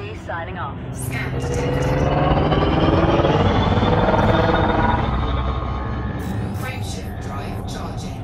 C signing off. Scan detected. Frameshift drive charging.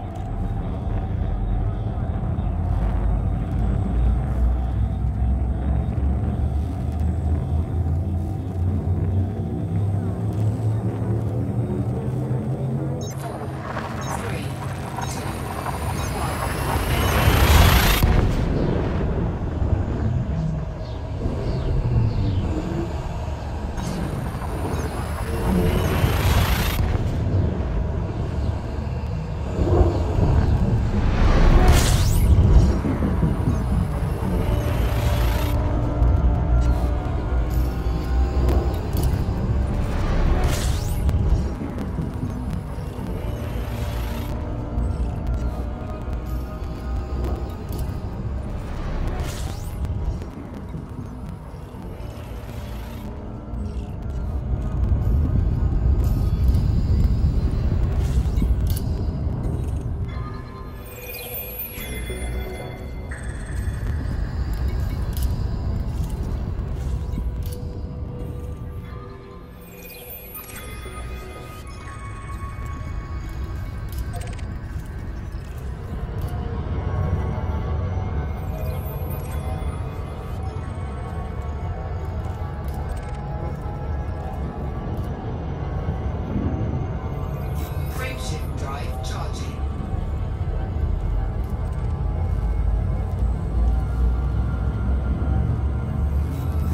Frameshift drive charging.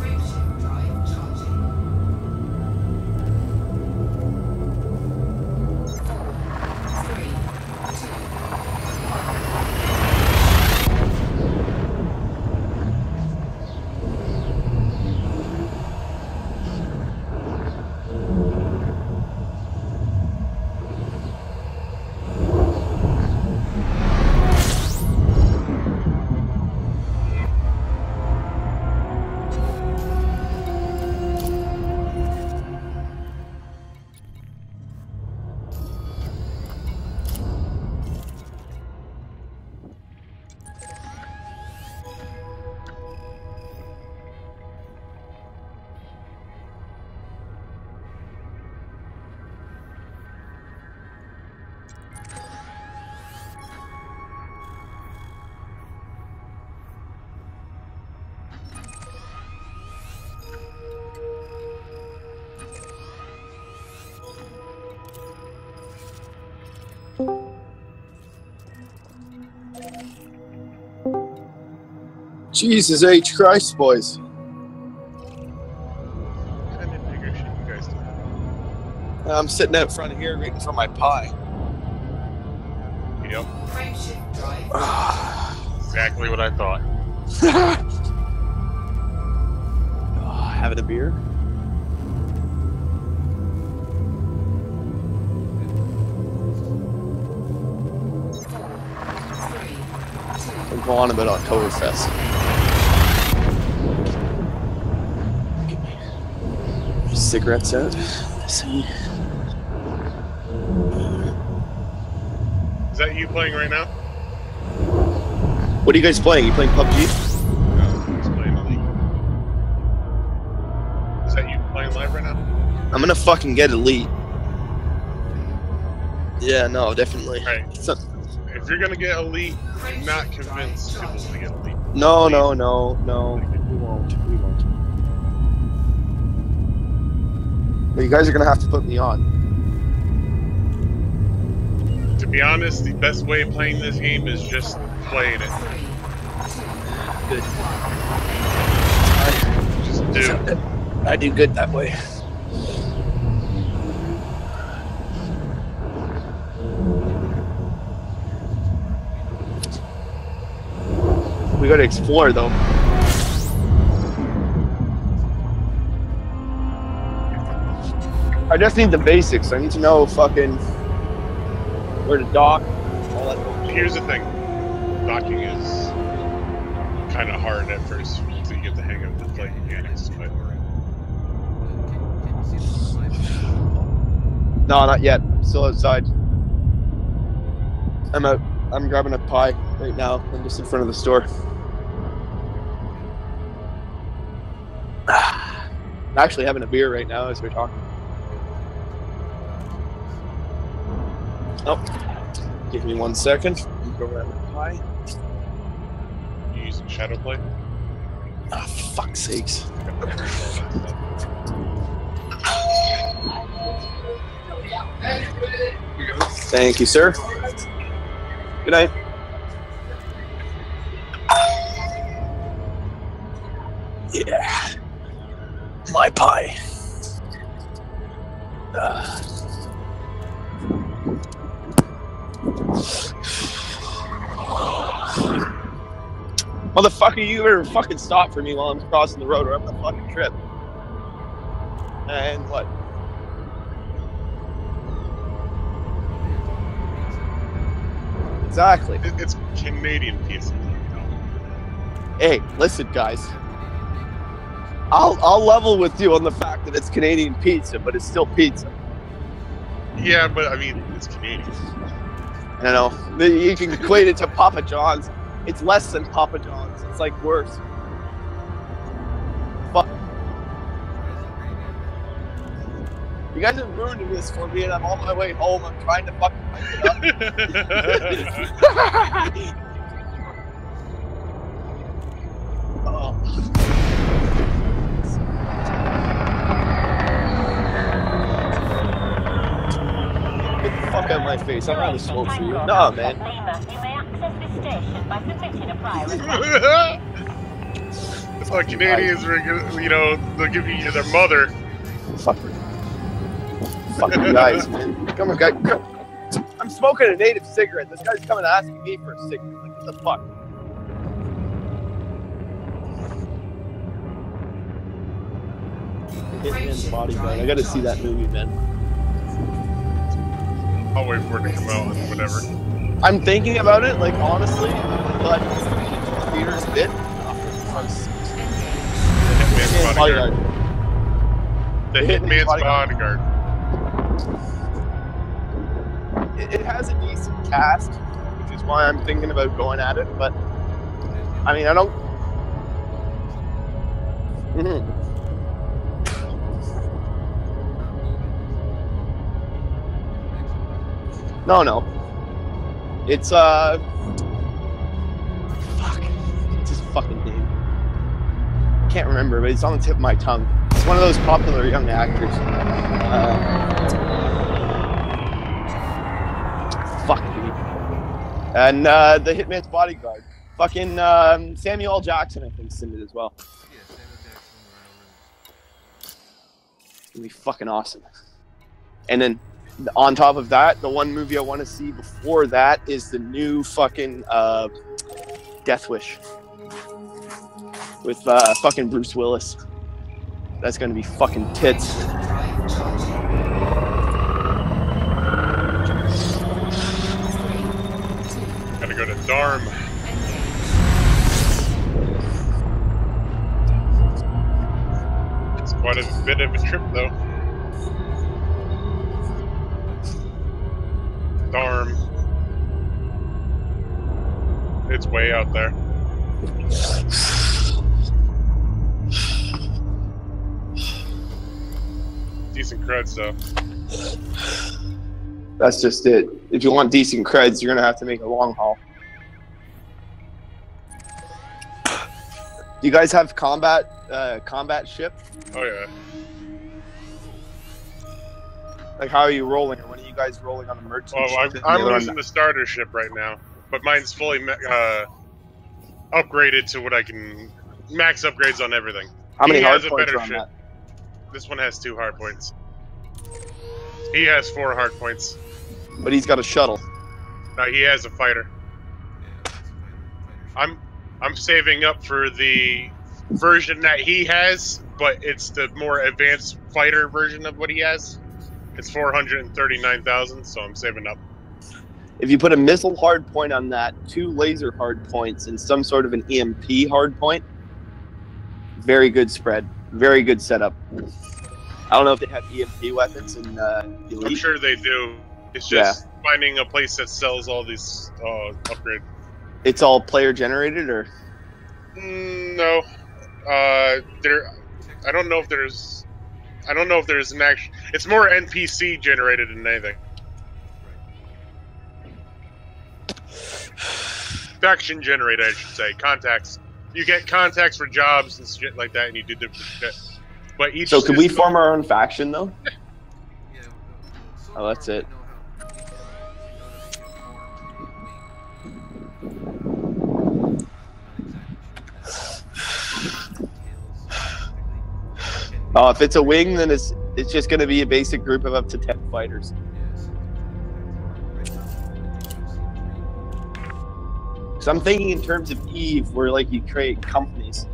Frameshift drive charging. 3, Jesus H. Christ, boys. What kind of bigger shit you guys do? I'm sitting out front of here waiting for my pie. Yep, Frameshift drive. exactly what I thought. Having a beer? I'm going on about Oktoberfest. Get my cigarettes out. Let's see. Is that you playing right now? What are you guys playing? You playing PUBG? No, I'm just playing Elite. Is that you playing live right now? I'm gonna fucking get Elite. Yeah, no, definitely. Right. So, If you're gonna get Elite, do not convince people to get Elite. no. We won't. But you guys are gonna have to put me on. To be honest, the best way of playing this game is just playing it. Good. Just do. I do good that way. We gotta explore though. I just need the basics. I need to know fucking where to dock, all that. Here's the thing. Docking is kind of hard at first until you get the hang of the flight mechanics, but No, not yet. I'm still outside. I'm out. I'm grabbing a pie right now. I'm just in front of the store. I'm actually having a beer right now as we're talking. Oh, give me 1 second. Go grab a pie. You using shadow play? Oh, fuck's sakes. Thank you, sir. Good night. Yeah. My pie. Motherfucker, you better fucking stop for me while I'm crossing the road or I'm gonna fucking trip. And what? Exactly. It's Canadian pizza. Hey, listen, guys. I'll level with you on the fact that it's Canadian pizza, but it's still pizza. Yeah, but I mean, it's Canadian. I don't know. You can equate it to Papa John's. It's less than Papa John's. It's like worse. Fuck. You guys are ruining this for me, and I'm on my way home. I'm trying to fucking pick it up. Oh. Get the fuck out of my face. I'm not a smoke for you. No, man. You may access this station by submitting a prior request. That's why Canadians are, you know, they'll give you their mother. Fucking guys, man. Come on, guys. I'm smoking a native cigarette. This guy's coming asking me for a cigarette. Like, what the fuck? Hitman's Bodyguard. I gotta see that movie, man. I'll wait for it to come out and whatever. I'm thinking about it, like, honestly, but theater's bit. Hitman's Bodyguard. The Hitman's Bodyguard. It has a decent cast, which is why I'm thinking about going at it, but I mean, I don't. No. It's fuck. It's his fucking name. Can't remember, but it's on the tip of my tongue. It's one of those popular young actors. Fuck, dude. And the Hitman's Bodyguard. Fucking Samuel L. Jackson, I think, is in it as well. It's gonna be fucking awesome. And then on top of that, the one movie I want to see before that is the new fucking Death Wish with fucking Bruce Willis. That's gonna be fucking tits. Gotta go to Darm. It's quite a bit of a trip, though. Darm. It's way out there. Decent creds, though. That's just it. If you want decent creds, you're gonna have to make a long haul. Do you guys have combat ship? Oh yeah. Like, how are you rolling? Or when are you guys rolling on a merchant Well, ship? I'm using the starter ship right now, but mine's fully upgraded to what I can max upgrades on everything. How many He hard has a points better are on ship. that? This one has 2 hard points. He has 4 hard points. But he's got a shuttle. No, he has a fighter. I'm saving up for the version that he has, but it's the more advanced fighter version of what he has. It's 439,000, so I'm saving up. If you put a missile hard point on that, 2 laser hard points, and some sort of an EMP hard point, very good spread. Very good setup. I don't know if they have EMP weapons in Elite. I'm sure they do. It's just finding a place that sells all these upgrades. It's all player generated, or? No. I don't know if there's an actual. It's more NPC generated than anything. Faction generated, I should say. Contacts. You get contacts for jobs and shit like that, and you do different shit. But each So could we system- form our own faction though? Oh, that's it. Oh, if it's a wing, then it's just going to be a basic group of up to 10 fighters. So I'm thinking in terms of Eve, where like you create companies,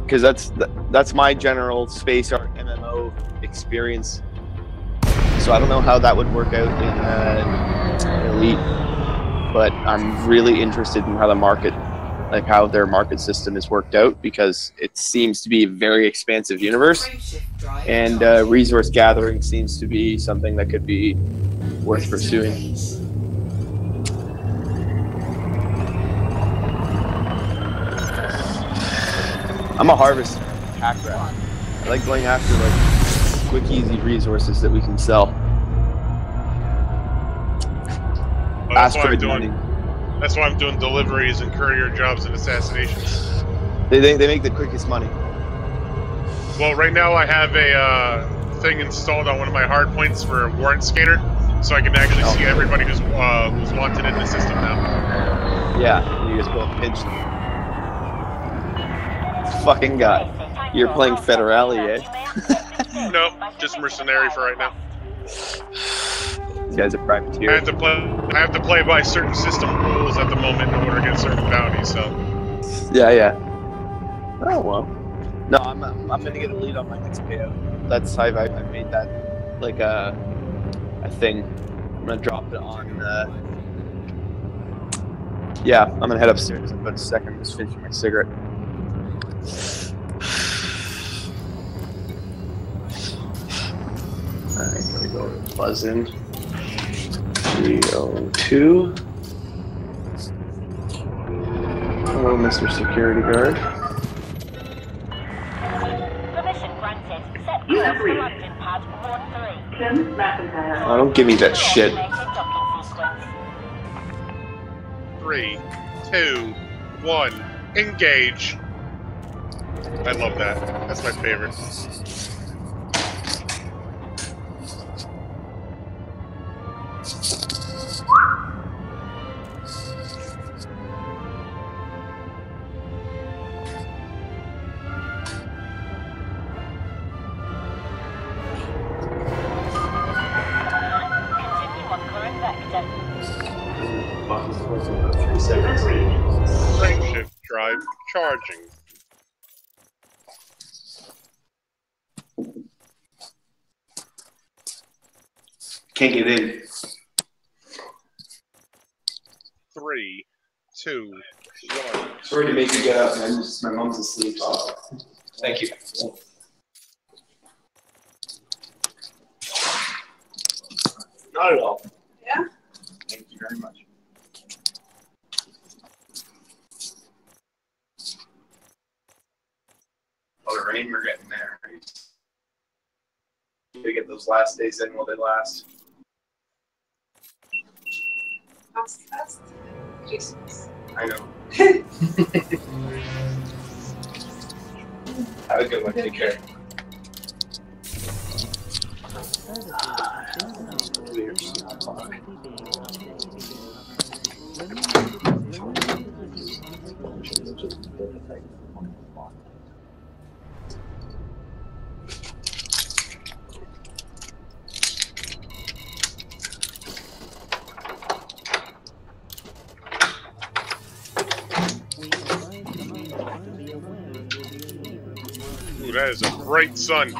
because that's my general space art MMO experience. So I don't know how that would work out in Elite, but I'm really interested in how the market, like how their market system is worked out, because it seems to be a very expansive universe, and resource gathering seems to be something that could be worth pursuing. I'm a harvest hack rat. I like going after like quick, easy resources that we can sell. Well, that's Asteroid mining. That's why I'm doing deliveries and courier jobs and assassinations. They make the quickest money. Well, right now I have a thing installed on one of my hard points for a warrant scanner, so I can actually see everybody who's wanted in the system now. Yeah, you just go and pinch them. Fucking guy. You're playing Federale, eh? No, just mercenary for right now. This guy's a privateer. I have to play by certain system rules at the moment in order to get certain bounties. So. Yeah. Oh well. No, I'm gonna get a lead on my next payout. That's I made that like a thing. I'm gonna drop it on. Yeah, I'm gonna head upstairs in about a second. I'm just finishing my cigarette. Alright, here we go. Buzz in. 302. Hello, Mr. Security Guard. Permission granted. Set course for landing pad 13. Oh, don't give me that shit. Automated docking sequence. 3, 2, 1, engage. I love that. That's my favorite. Continue on current vector. 3 seconds. Frameshift drive charging. Can't get in. 3, 2, 1. Sorry to make you get up, man. My mom's asleep. Thank you. Not at all. Yeah? Thank you very much. Oh, the rain, we're getting there. We get those last days in while they last. That's Jesus. I know. Have a good one. Take care. Ooh, that is a bright sun.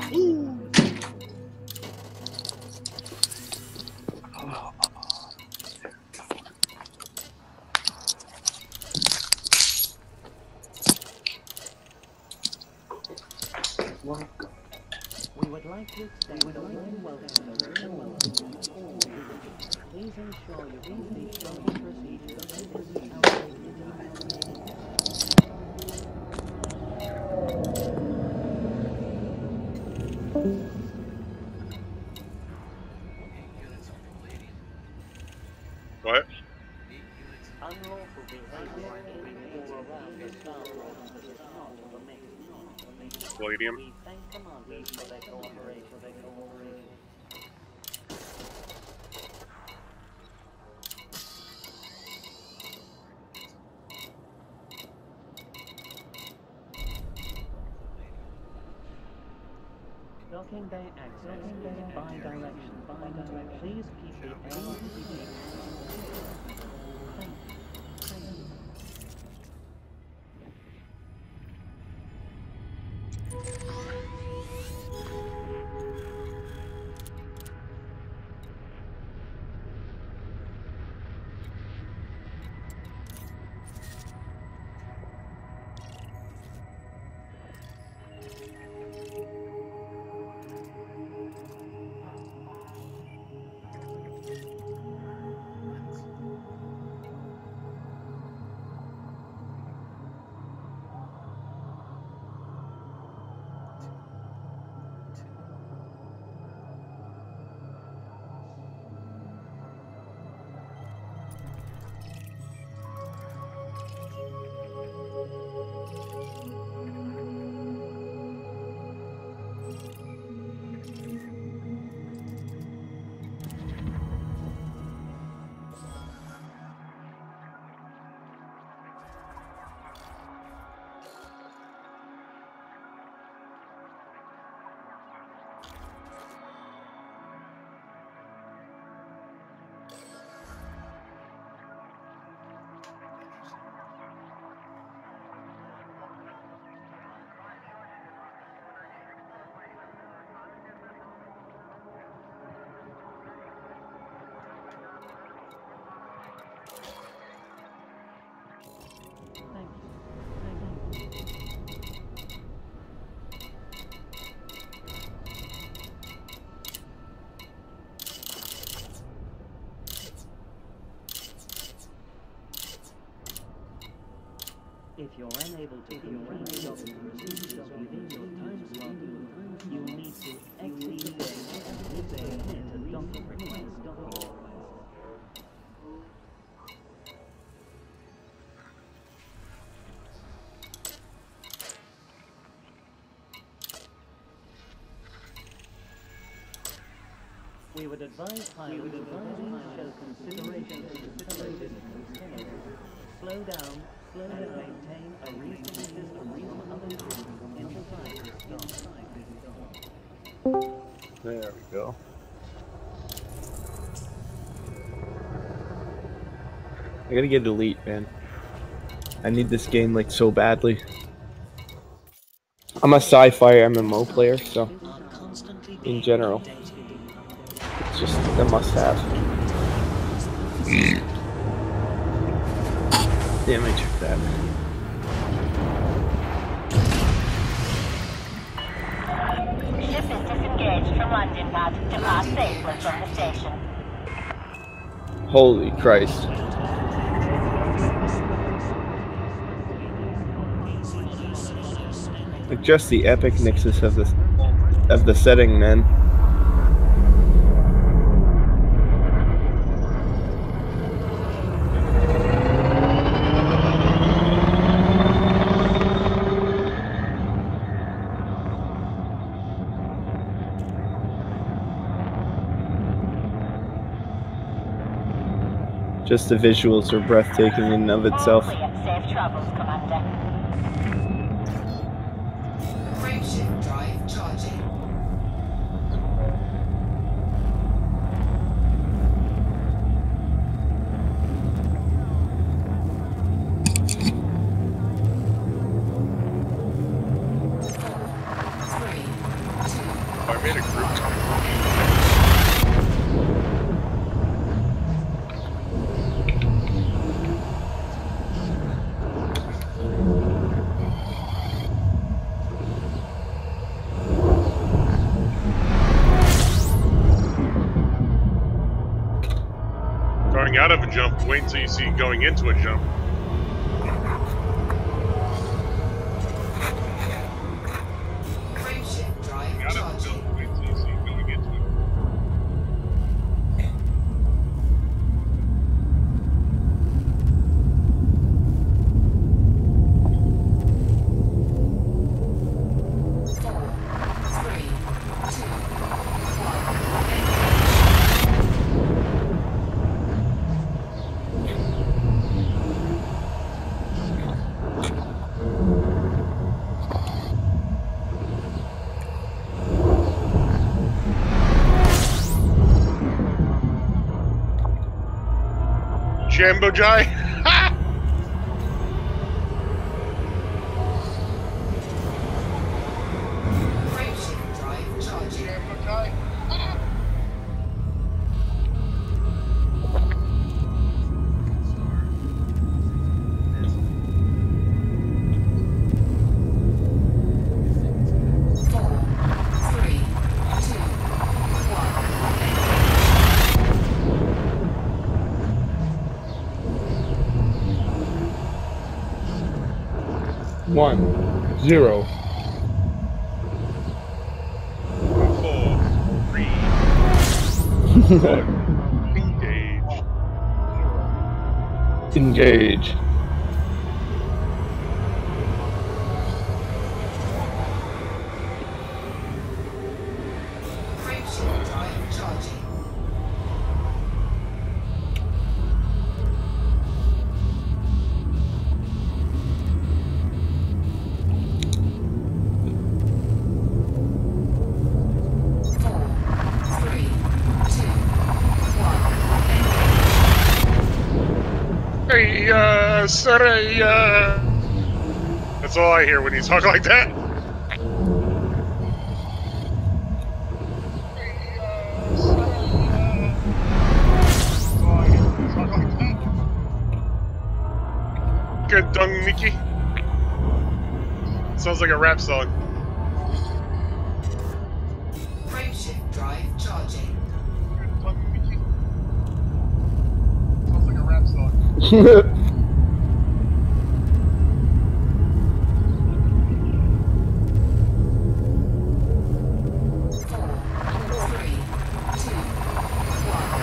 We would like to extend a warm welcome. Please ensure you proceed to the What? Unlawful behavior in or around the Star Wars is not permitted. Palladium. We thank commanders for their cooperation. Docking bay access bi-direction. Please keep the air. Thank you. If you're unable to complete docking procedures within your time slot, you need to exit the bay and submit a docking request. We would advise pilots to show consideration to the slow down and maintain a reasonable distance in the flight. There we go. I gotta get Elite, man. I need this game like so badly. I'm a sci-fi MMO player, so in general, it's just a must-have. Damn, I checked that. Ship is disengaged from landing pad. Depart safely from the station. Holy Christ. Like just the epicness of the setting, man. Just the visuals are breathtaking in and of itself. Safe travels, Commander. Frameshift drive charging. I made a group talk. Going out of a jump, wait until you see going into a jump. Frameshift drive charging. Jambo Jai. Frameshift drive charging. Jambo Jai. Four, three, two, one. 1, 0. 4, 3, 1. Engage. Engage. Frameshift drive charging. Four, three, two, one. Hey, sorry, That's all I hear when you talk like that. Good dung, Mickey. Sounds like a rap song. Frameshift drive charging. Good dung, Mickey. Sounds like a rap song. Four, three, two, one.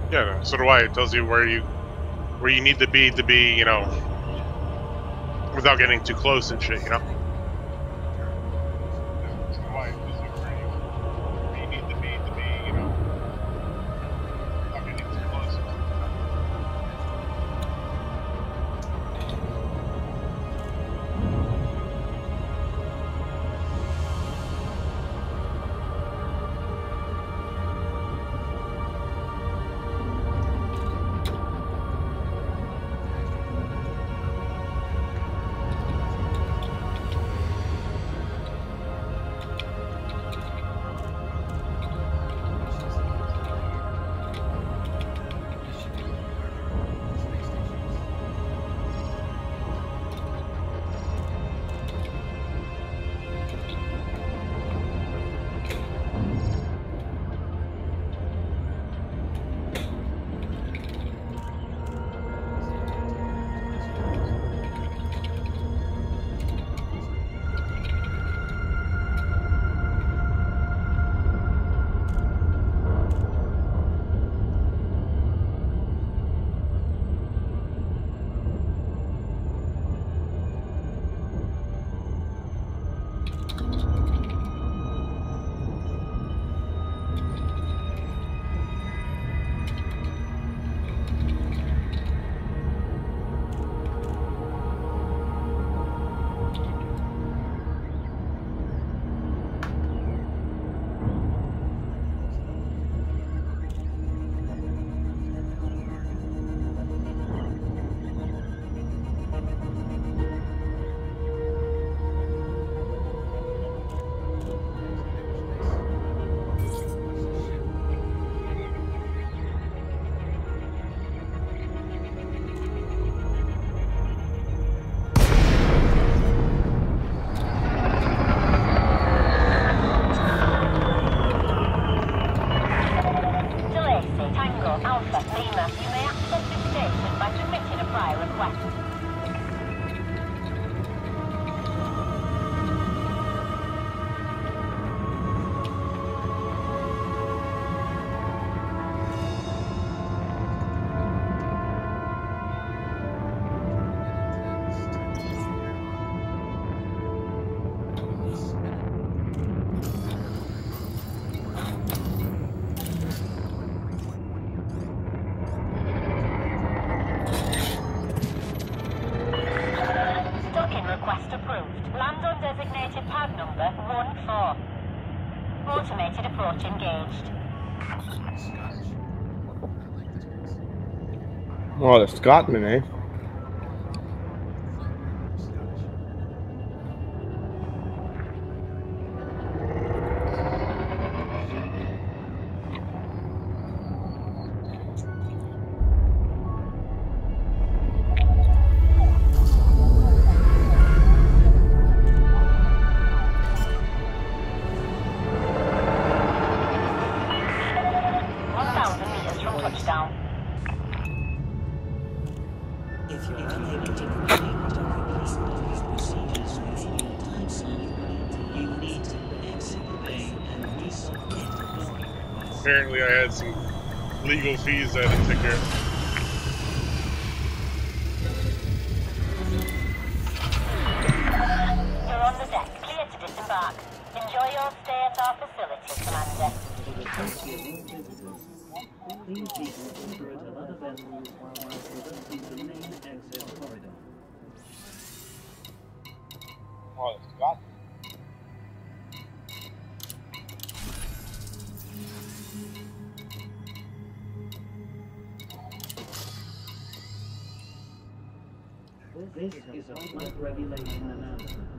Yeah, no, so do I. It tells you where you need to be, you know, without getting too close and shit, you know. So do I. It tells you where you need to be, you know, without getting too close. Limited approach engaged. Oh, the Scotsman, eh? Touchdown. If you're unable to complete docking procedures within your time slot, you need to exit the bay and resubmit a docking request. Apparently, I had some legal fees I had to take care of. You're on the deck, clear to disembark. Enjoy your stay at our facility, Commander. Please be considerate of other vessels while traversing the main access corridor. Oh, the Scotsman. This is a flight regulation announcement.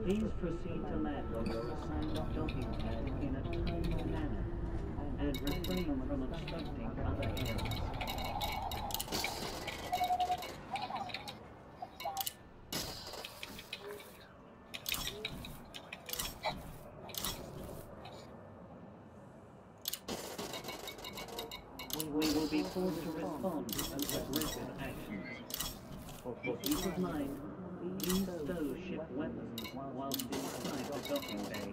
Please proceed to land on your assigned docking pad in a timely manner and refrain from obstructing other areas. We will be forced to respond to aggressive actions. For peace of mind, please stow ship weapons whilst inside the docking bay.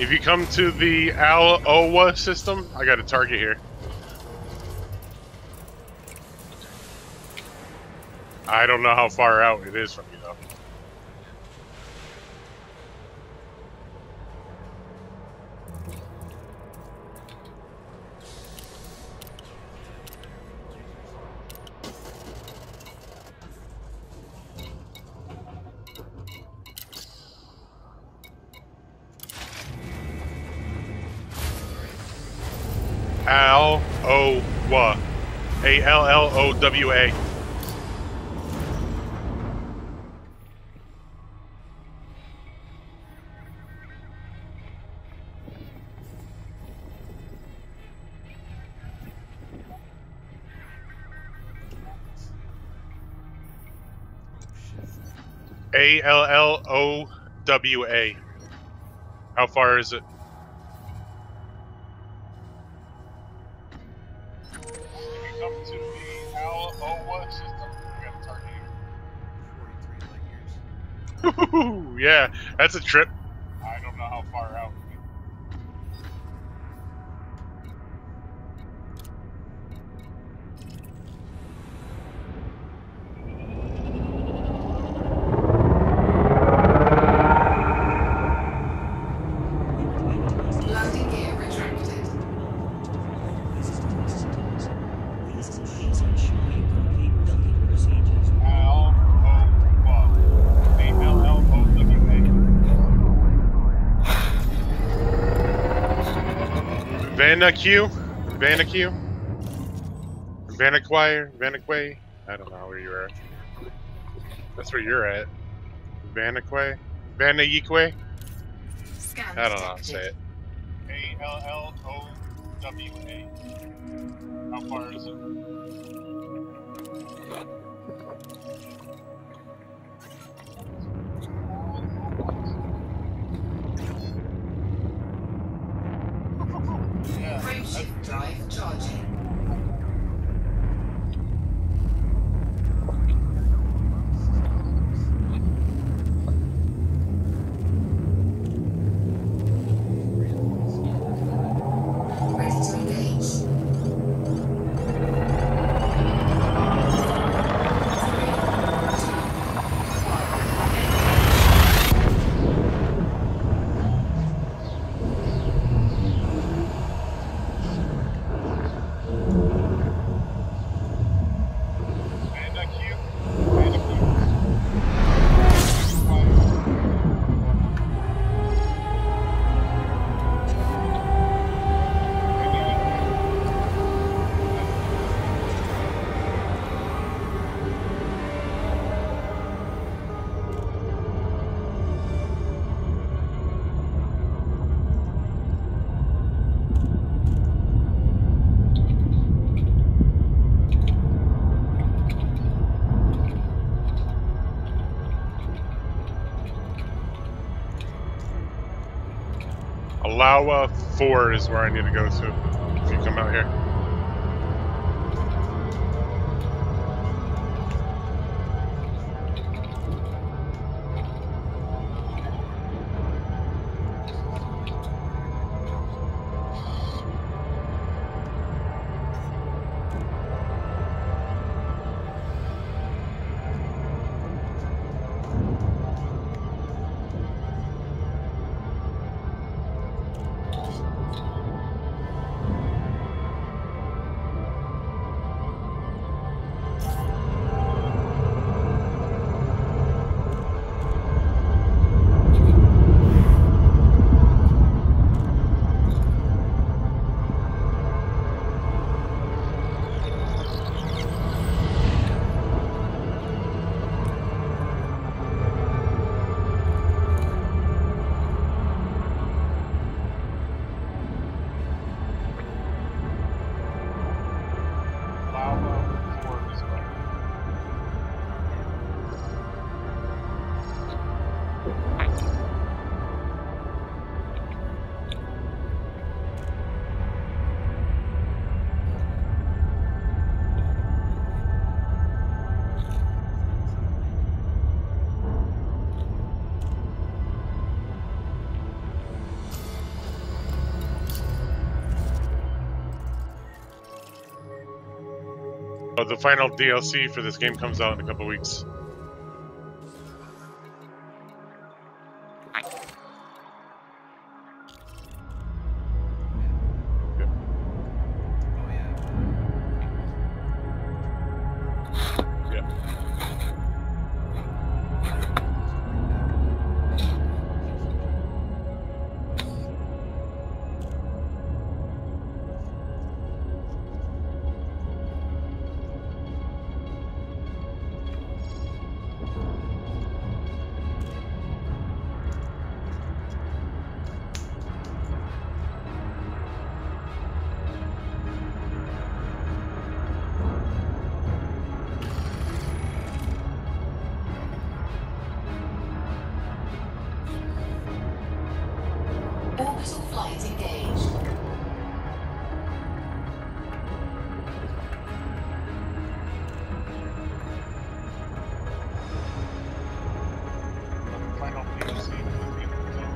If you come to the Al-Owa system, I got a target here. I don't know how far out it is from you, though. Al-Owa. A-L-L-O-W-A. A-L-L-O-W-A. How far is it? If you come to the Al-Owa system, I got a target here. 43 light years. Yeah, that's a trip. I don't know how far out. Landing gear retracted. Please ensure you complete docking procedures. Al-Owa. A-L-L-O-W-A. Vanaque? Vanaque? I don't know where you're at. That's where you're at. Vanaque? Vanaque? Scan I don't know how to say detected. it. A-L-L-O-W-A. How far is it? Yeah. Frameshift drive charging. Ready to engage. Alawa 4 is where I need to go to if you come out here. Alawa 4 is where. Oh, the final DLC for this game comes out in a couple weeks. Yeah. Orbital flight engaged. Final DLC for this game comes out.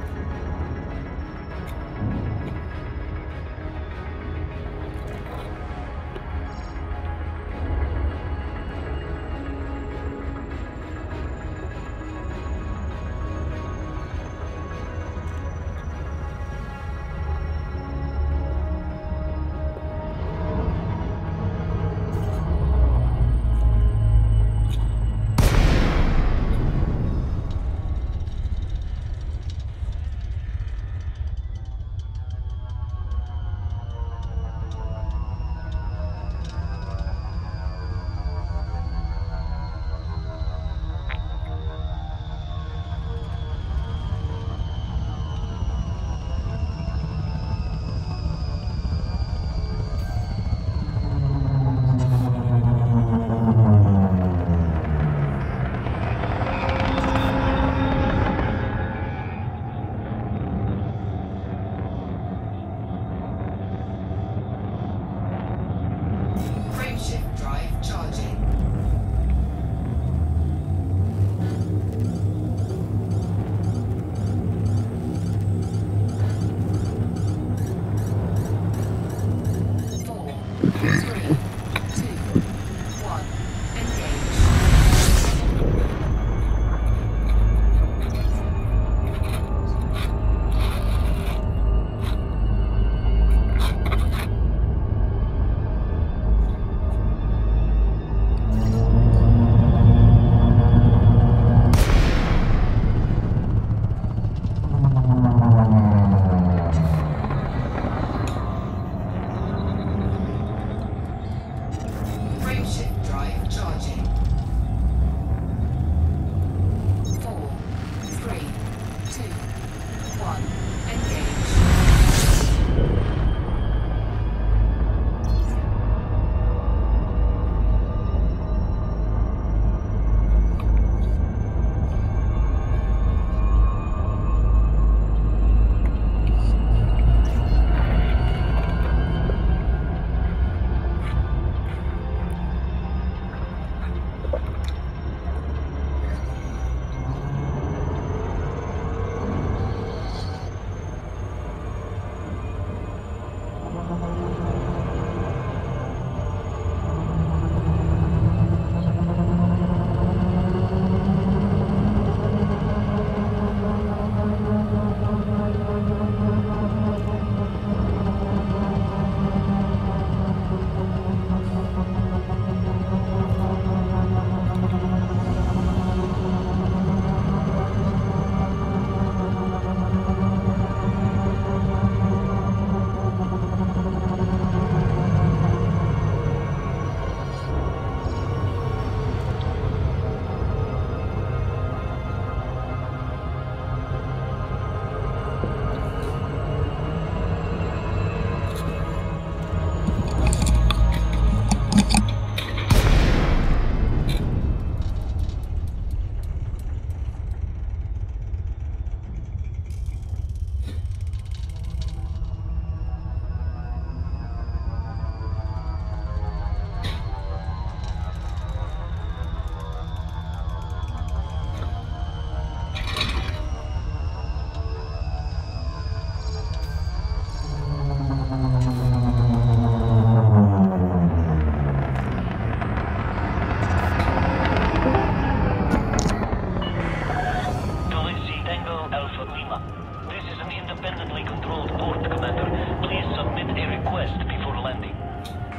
independently controlled port, Commander. Please submit a request before landing.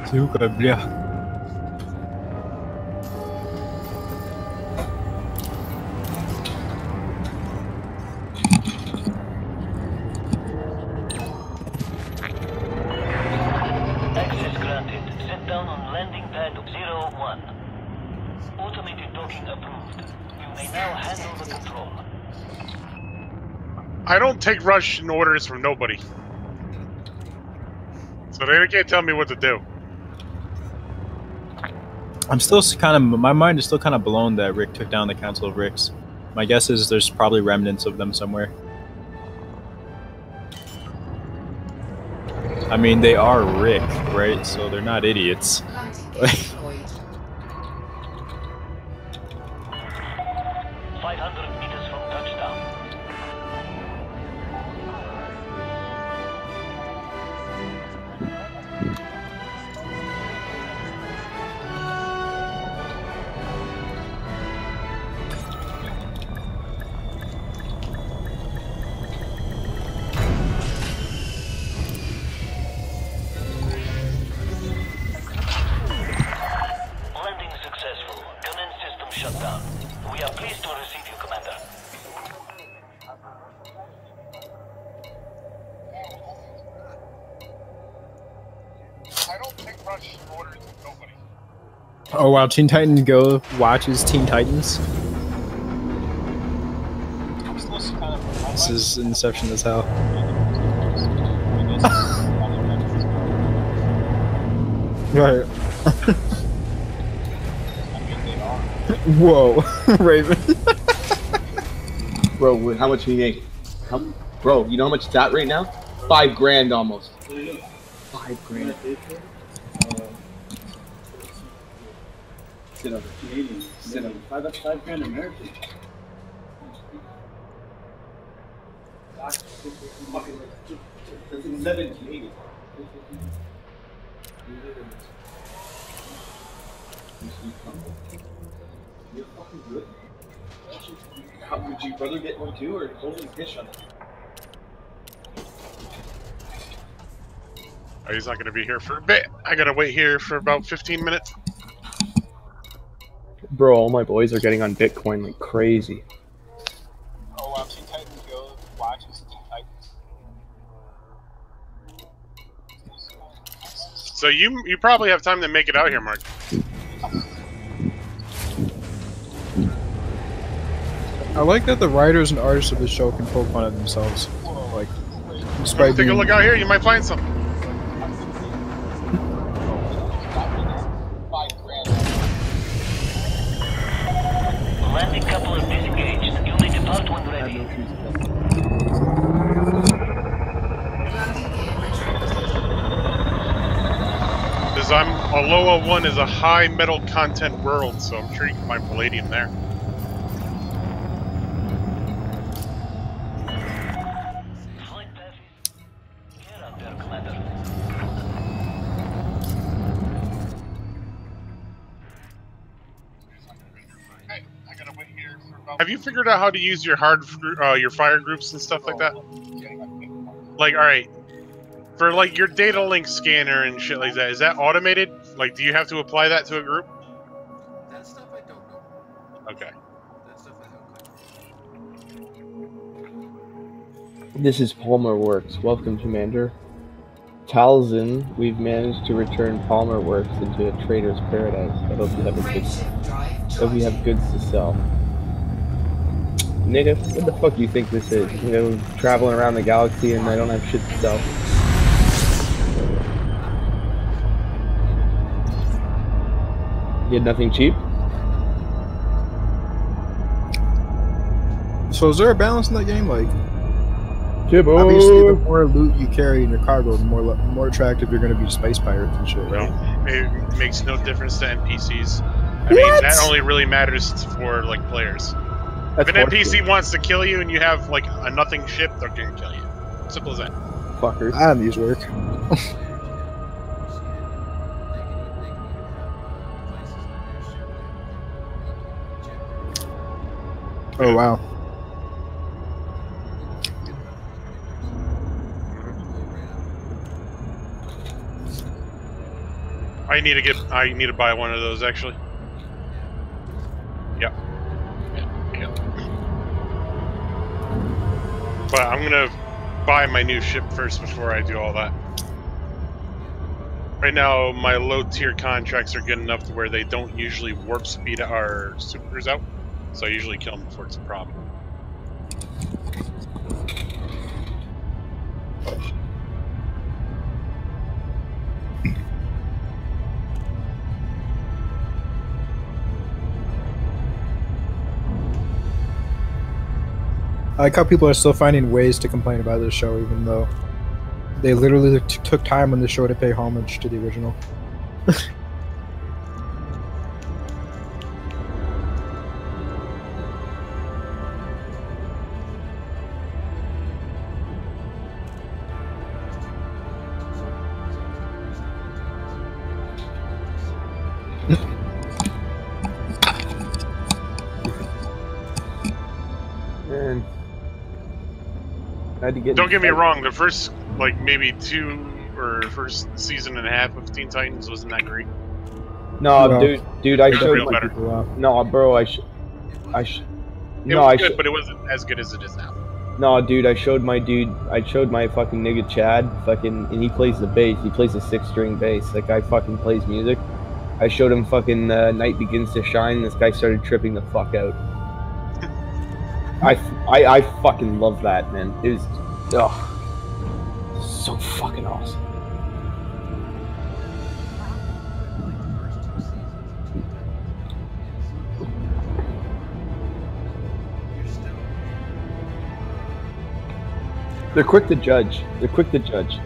Сука, бля. Access granted. Set down on landing pad 01. Automated docking approved. You may now handle the control. I don't take Russian orders from nobody. So they can't tell me what to do. I'm still kind of, my mind is still kind of blown that Rick took down the Council of Ricks. My guess is there's probably remnants of them somewhere. I mean, they are Rick, right? So they're not idiots. Landing gear deployed. 500 meters from touchdown. Landing successful. Command system shut down. We are pleased to receive you, Commander. I don't take Russian orders from nobody. Oh wow, Teen Titans Go watches Teen Titans. This is Inception as hell. Right. Whoa, Raven. Bro, how much we make? Bro, you know how much it's at right now? 5 grand almost. 5 grand. Sit over. Sit over. That's 5 grand American. That's 11 Canadian. You're fucking good. How would you rather get one too, or only fish on it? Oh, he's not going to be here for a bit. I got to wait here for about 15 minutes. Bro, all my boys are getting on Bitcoin like crazy. Oh wow, Teen Titans Go watches Teen Titans. So you probably have time to make it out here, Mark. I like that the writers and artists of the show can poke fun at themselves. Like, despite Take a being, look out here. You might find something. 5 grand. Landing coupler disengaged. You may depart when ready. Landing gear retracted. Because Aloha 1 is a high metal content world, so I'm sure you can find palladium there. Flight path is clear out there, Commander. Have you figured out how to use your your fire groups and stuff like that? Like, all right, for like your data link scanner and shit like that, is that automated? Like, do you have to apply that to a group? That stuff I don't know. Okay. That stuff I don't know. This is Palmer Works. Welcome, Commander. Talzin, we've managed to return Palmer Works into a trader's paradise. I hope you have a good, Frameshift drive hope you have goods to sell. Nigga, what the fuck do you think this is? You know, traveling around the galaxy and I don't have shit to sell. You had nothing cheap? so is there a balance in that game? Like, Jibbo! obviously, the more loot you carry in your cargo, the more attractive you're going to be to space pirates and shit, right? No, it makes no difference to NPCs. I mean, that only really matters for like players. That's If an horseshit. NPC wants to kill you and you have like a nothing ship, they're gonna kill you. Simple as that. Fuckers. None of these work. Oh wow. I need to buy one of those actually. Yep. Yeah. But I'm gonna buy my new ship first before I do all that. Right now, my low tier contracts are good enough to where they don't usually warp speed our supers out, so I usually kill them before it's a problem. I like how people are still finding ways to complain about this show, even though they literally took time on the show to pay homage to the original. Man. I had to get Don't get me wrong, the first, like, maybe first season and a half of Teen Titans wasn't that great. No, No. dude, I It was showed real my... better. No, bro, It no, was good, but it wasn't as good as it is now. No, dude, I showed my fucking nigga Chad, fucking, and he plays the bass. He plays a 6-string bass. That guy fucking plays music. I showed him fucking Night Begins to Shine. This guy started tripping the fuck out. I fucking love that, man. It was, so fucking awesome. They're quick to judge. They're quick to judge.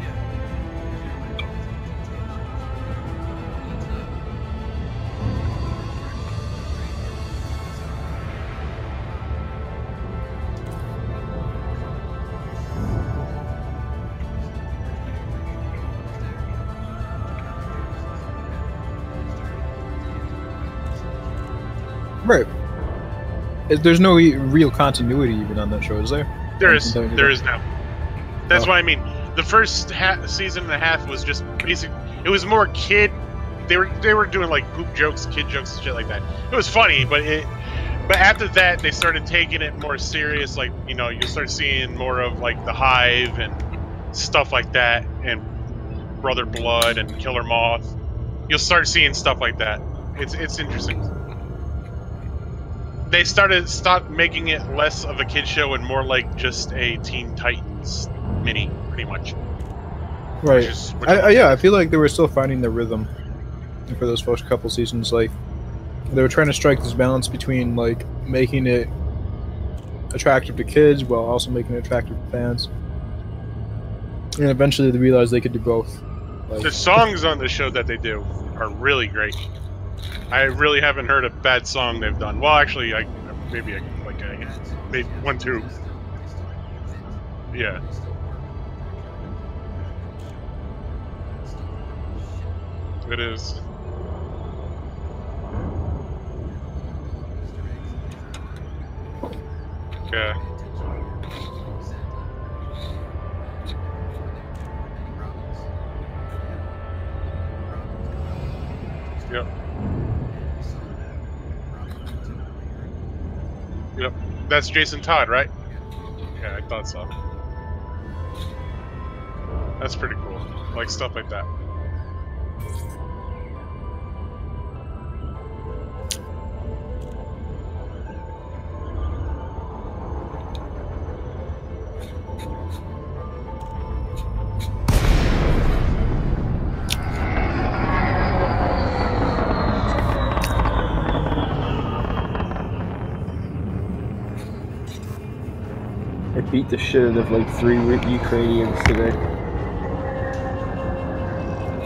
Right. There's no real continuity even on that show, is there? There is now. That's Oh. what I mean. The first season and a half was just basic. It was more kid. They were doing like poop jokes, kid jokes, and shit like that. It was funny, but after that they started taking it more serious. Like, you know, you'll start seeing more of like the Hive and stuff like that, and Brother Blood and Killer Moth. You'll start seeing stuff like that. It's interesting. They stopped making it less of a kid show and more like just a Teen Titans mini, pretty much. Right. Yeah, I feel like they were still finding their rhythm for those first couple seasons. Like, they were trying to strike this balance between like making it attractive to kids while also making it attractive to fans. And eventually they realized they could do both. Like, the songs on the show that they do are really great. I really haven't heard a bad song they've done. Well, actually, maybe one, two. Yeah. It is. Okay. Yep. Yep. That's Jason Todd, right? Yeah, I thought so. That's pretty cool. Like stuff like that. I beat the shit out of like 3 Ukrainians today.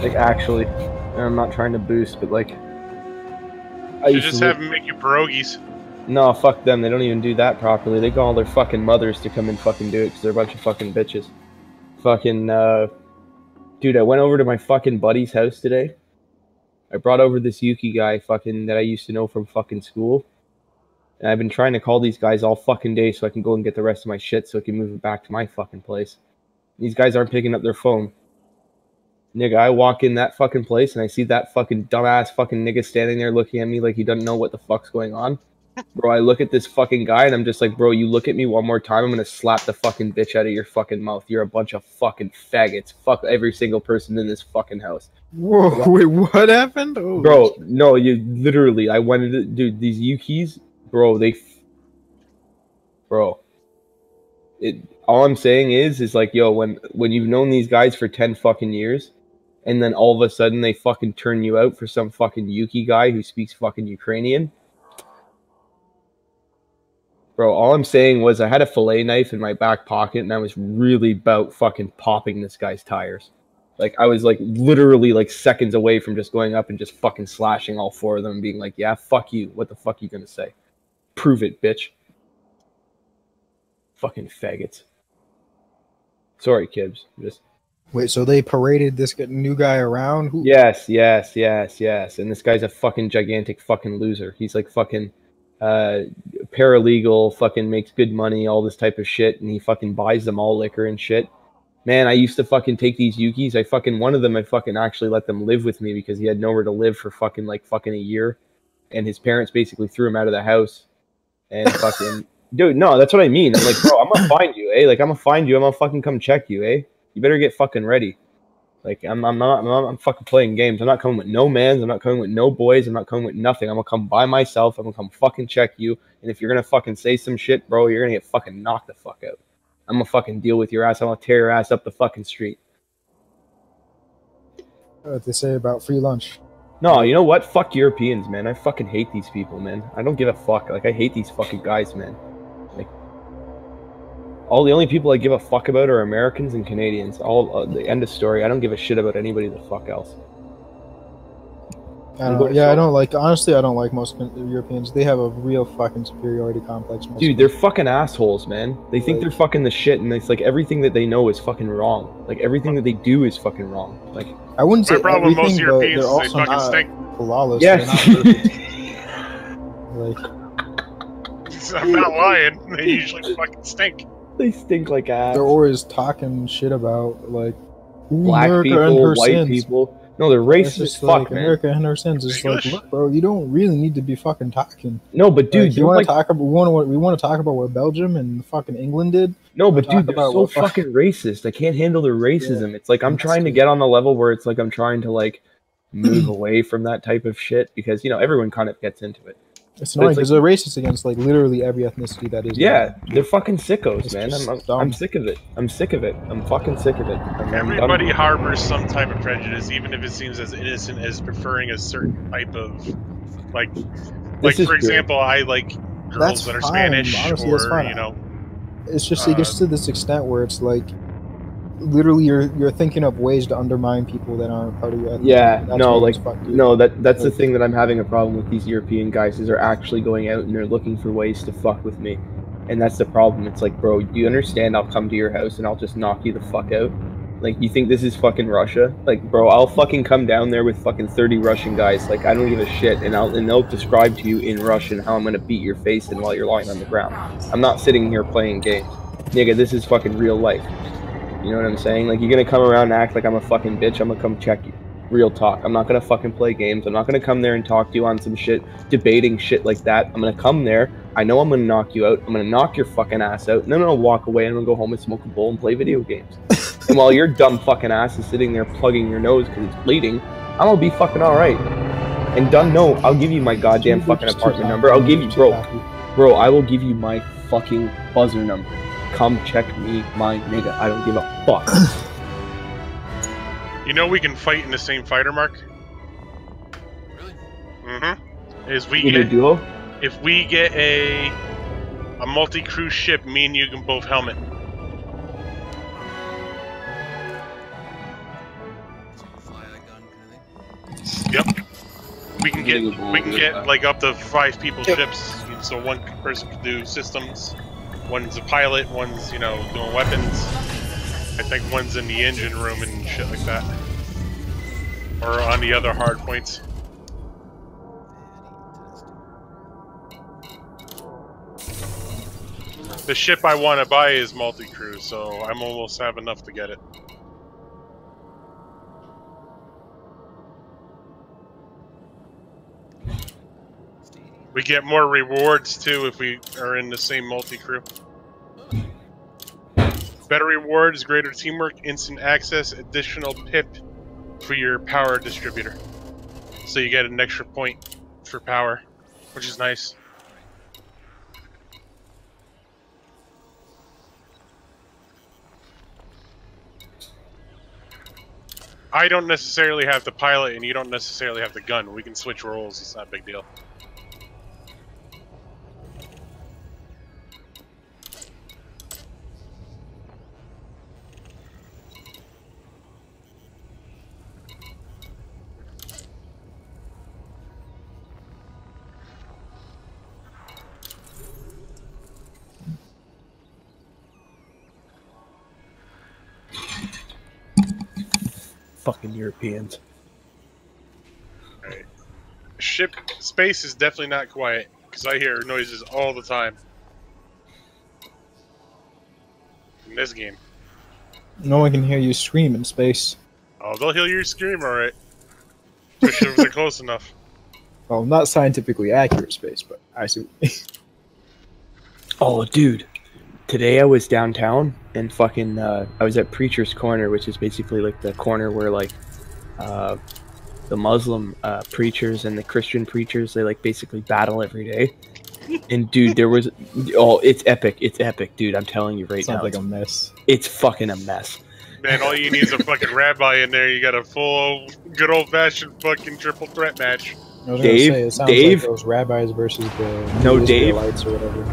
Like, actually. And I'm not trying to boost, but like... You just have them make you pierogies. No, fuck them. They don't even do that properly. They call their fucking mothers to come and fucking do it because they're a bunch of fucking bitches. Fucking, dude, I went over to my fucking buddy's house today. I brought over this Yuki guy fucking that I used to know from fucking school. And I've been trying to call these guys all fucking day so I can go and get the rest of my shit so I can move it back to my fucking place. These guys aren't picking up their phone. Nigga, I walk in that fucking place and I see that fucking dumbass fucking nigga standing there looking at me like he doesn't know what the fuck's going on. Bro, I look at this fucking guy and I'm just like, bro, you look at me one more time, I'm gonna slap the fucking bitch out of your fucking mouth. You're a bunch of fucking faggots. Fuck every single person in this fucking house. Whoa, wait, what happened? Oh, Bro, no, you literally, I wanted to, dude, these Yukis, bro, bro. All I'm saying is like, yo, when you've known these guys for 10 fucking years, and then all of a sudden they fucking turn you out for some fucking Yuki guy who speaks fucking Ukrainian. Bro, all I'm saying was I had a fillet knife in my back pocket and I was really about fucking popping this guy's tires. Like, I was like literally like seconds away from just going up and just fucking slashing all four of them and being like, yeah, fuck you. What the fuck you gonna say? Prove it, bitch. Fucking faggots. Sorry, Kibbs. Just... Wait, so they paraded this new guy around? Who? Yes. And this guy's a fucking gigantic fucking loser. He's like fucking paralegal, fucking makes good money, all this type of shit, and he fucking buys them all liquor and shit. Man, I used to fucking take these Yukis. One of them, I fucking actually let them live with me because he had nowhere to live for fucking a year. And his parents basically threw him out of the house. And fucking, dude, no, that's what I mean. I'm like, bro, I'm gonna find you, eh? Like, I'm gonna find you. I'm gonna fucking come check you, eh? You better get fucking ready. Like, I'm fucking playing games. I'm not coming with no mans. I'm not coming with no boys. I'm not coming with nothing. I'm gonna come by myself. I'm gonna come fucking check you. And if you're gonna fucking say some shit, bro, you're gonna get fucking knocked the fuck out. I'm gonna fucking deal with your ass. I'm gonna tear your ass up the fucking street. What they say about free lunch? No, you know what? Fuck Europeans, man. I fucking hate these people, man. I don't give a fuck. Like, I hate these fucking guys, man. Like, the only people I give a fuck about are Americans and Canadians. The end of story. I don't give a shit about anybody the fuck else. I don't like. Honestly, I don't like most Europeans. They have a real fucking superiority complex. Dude, they're fucking assholes, man. They think they're fucking the shit, and it's like everything that they know is fucking wrong. Like, everything that they do is fucking wrong. Like, I wouldn't say my problem with most everything, Europeans but is they're they also fucking not stink. flawless. yes. They're not perfect. Like, I'm not lying. They usually fucking stink. They stink like ass. they're always talking shit about like Black America people, and her white sins. people. No, they're It's racist just as fuck, like man. America and her sins. It's like, English? look, bro, you don't really need to be fucking talking. No, but dude, Like, you want to talk about we want to talk about what Belgium and fucking England did. no, but talk dude, they're about so what fuck- fucking racist. I can't handle their racism. It's like I'm trying to get on the level where it's like I'm trying to like move away from that type of shit because everyone kind of gets into it. It's annoying it's because they're racist against like literally every ethnicity that is. Yeah, they're fucking sickos, It's man. just I'm dumb. sick of it. I'm sick of it. I'm fucking sick of it. I'm Everybody done. harbors some type of prejudice, even if it seems as innocent as preferring a certain type of, like This is for true. example, I like girls That's that are fine. Spanish, Honestly, that's or fine. It's just it gets to this extent where it's like literally you're thinking of ways to undermine people that aren't part of your ethnicity. Yeah, That's no, what like it's fucked, dude. no, that's the Like- thing that I'm having a problem with these European guys is they're actually going out and they're looking for ways to fuck with me, and that's the problem. It's like, bro, do you understand? I'll come to your house and I'll just knock you the fuck out. Like, you think this is fucking Russia? Like, bro, I'll fucking come down there with fucking 30 Russian guys. Like, I don't give a shit, and they'll describe to you in Russian how I'm gonna beat your face in while you're lying on the ground. I'm not sitting here playing games, nigga. This is fucking real life. You know what I'm saying? Like, you're gonna come around and act like I'm a fucking bitch, I'm gonna come check you. Real talk. I'm not gonna fucking play games. I'm not gonna come there and talk to you on some shit, debating shit like that. I'm gonna come there, I know I'm gonna knock you out, I'm gonna knock your fucking ass out, and then I'm gonna walk away and I'm gonna go home and smoke a bowl and play video games. And while your dumb fucking ass is sitting there plugging your nose because it's bleeding, I'm gonna be fucking alright. And done, no, I'll give you my goddamn fucking apartment number. I'll give you, bro, I will give you my fucking buzzer number. Come check me, my nigga. I don't give a fuck. You know we can fight in the same fighter, Mark. Really? Mm-hmm. Is You get a duo? if we get a multi-cruise ship, me and you can both helmet. So a fly eye gun kind of thing? Yep. We can get like up to 5 people ships, so one person can do systems. One's a pilot, one's doing weapons. I think one's in the engine room and shit like that, or on the other hard points. The ship I want to buy is multi-cruise, so I'm almost have enough to get it. We get more rewards too if we are in the same multi-crew. Better rewards, greater teamwork, instant access, additional pip for your power distributor. So you get an extra point for power, which is nice. I don't necessarily have the pilot, and you don't necessarily have the gun. We can switch roles. It's not a big deal. Fucking Europeans. Alright. Ship space is definitely not quiet, because I hear noises all the time. In this game. No one can hear you scream in space. Oh, they'll hear your scream, alright. Especially if they're close enough. Well, not scientifically accurate space, but I see. Oh, dude. Today I was downtown and fucking, I was at Preacher's Corner, which is basically like the corner where like, the Muslim preachers and the Christian preachers, they like basically battle every day. And dude, there was, oh, it's epic, dude. I'm telling you right now. Sounds like a mess. It's fucking a mess. Man, all you need is a fucking rabbi in there. You got a full, good old-fashioned fucking triple threat match. I was Dave, gonna say, it sounds Dave, like those rabbis versus the no, Dave, Israelites or whatever.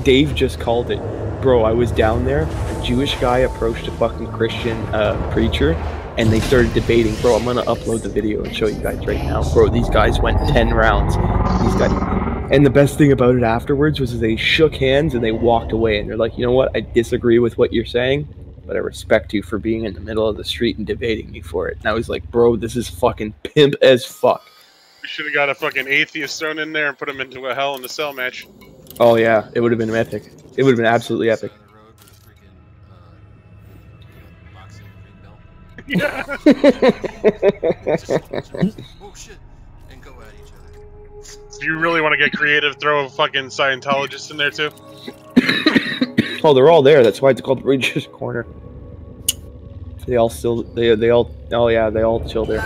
Dave just called it, bro. I was down there. A Jewish guy approached a fucking Christian preacher, and they started debating. Bro, I'm gonna upload the video and show you guys right now, bro. These guys went 10 rounds. These guys, and the best thing about it afterwards was they shook hands and they walked away, and they're like, you know what? I disagree with what you're saying, but I respect you for being in the middle of the street and debating me for it. And I was like, bro, this is fucking pimp as fuck. We should have got a fucking atheist thrown in there and put him into a Hell in a Cell match. Oh yeah, it would have been epic. It would have been absolutely epic. Yeah. Oh shit! And go at each other. Do you really want to get creative? Throw a fucking Scientologist in there too? Oh, they're all there. That's why it's called Preacher's Corner. They all still, they all, oh yeah, they all chill there.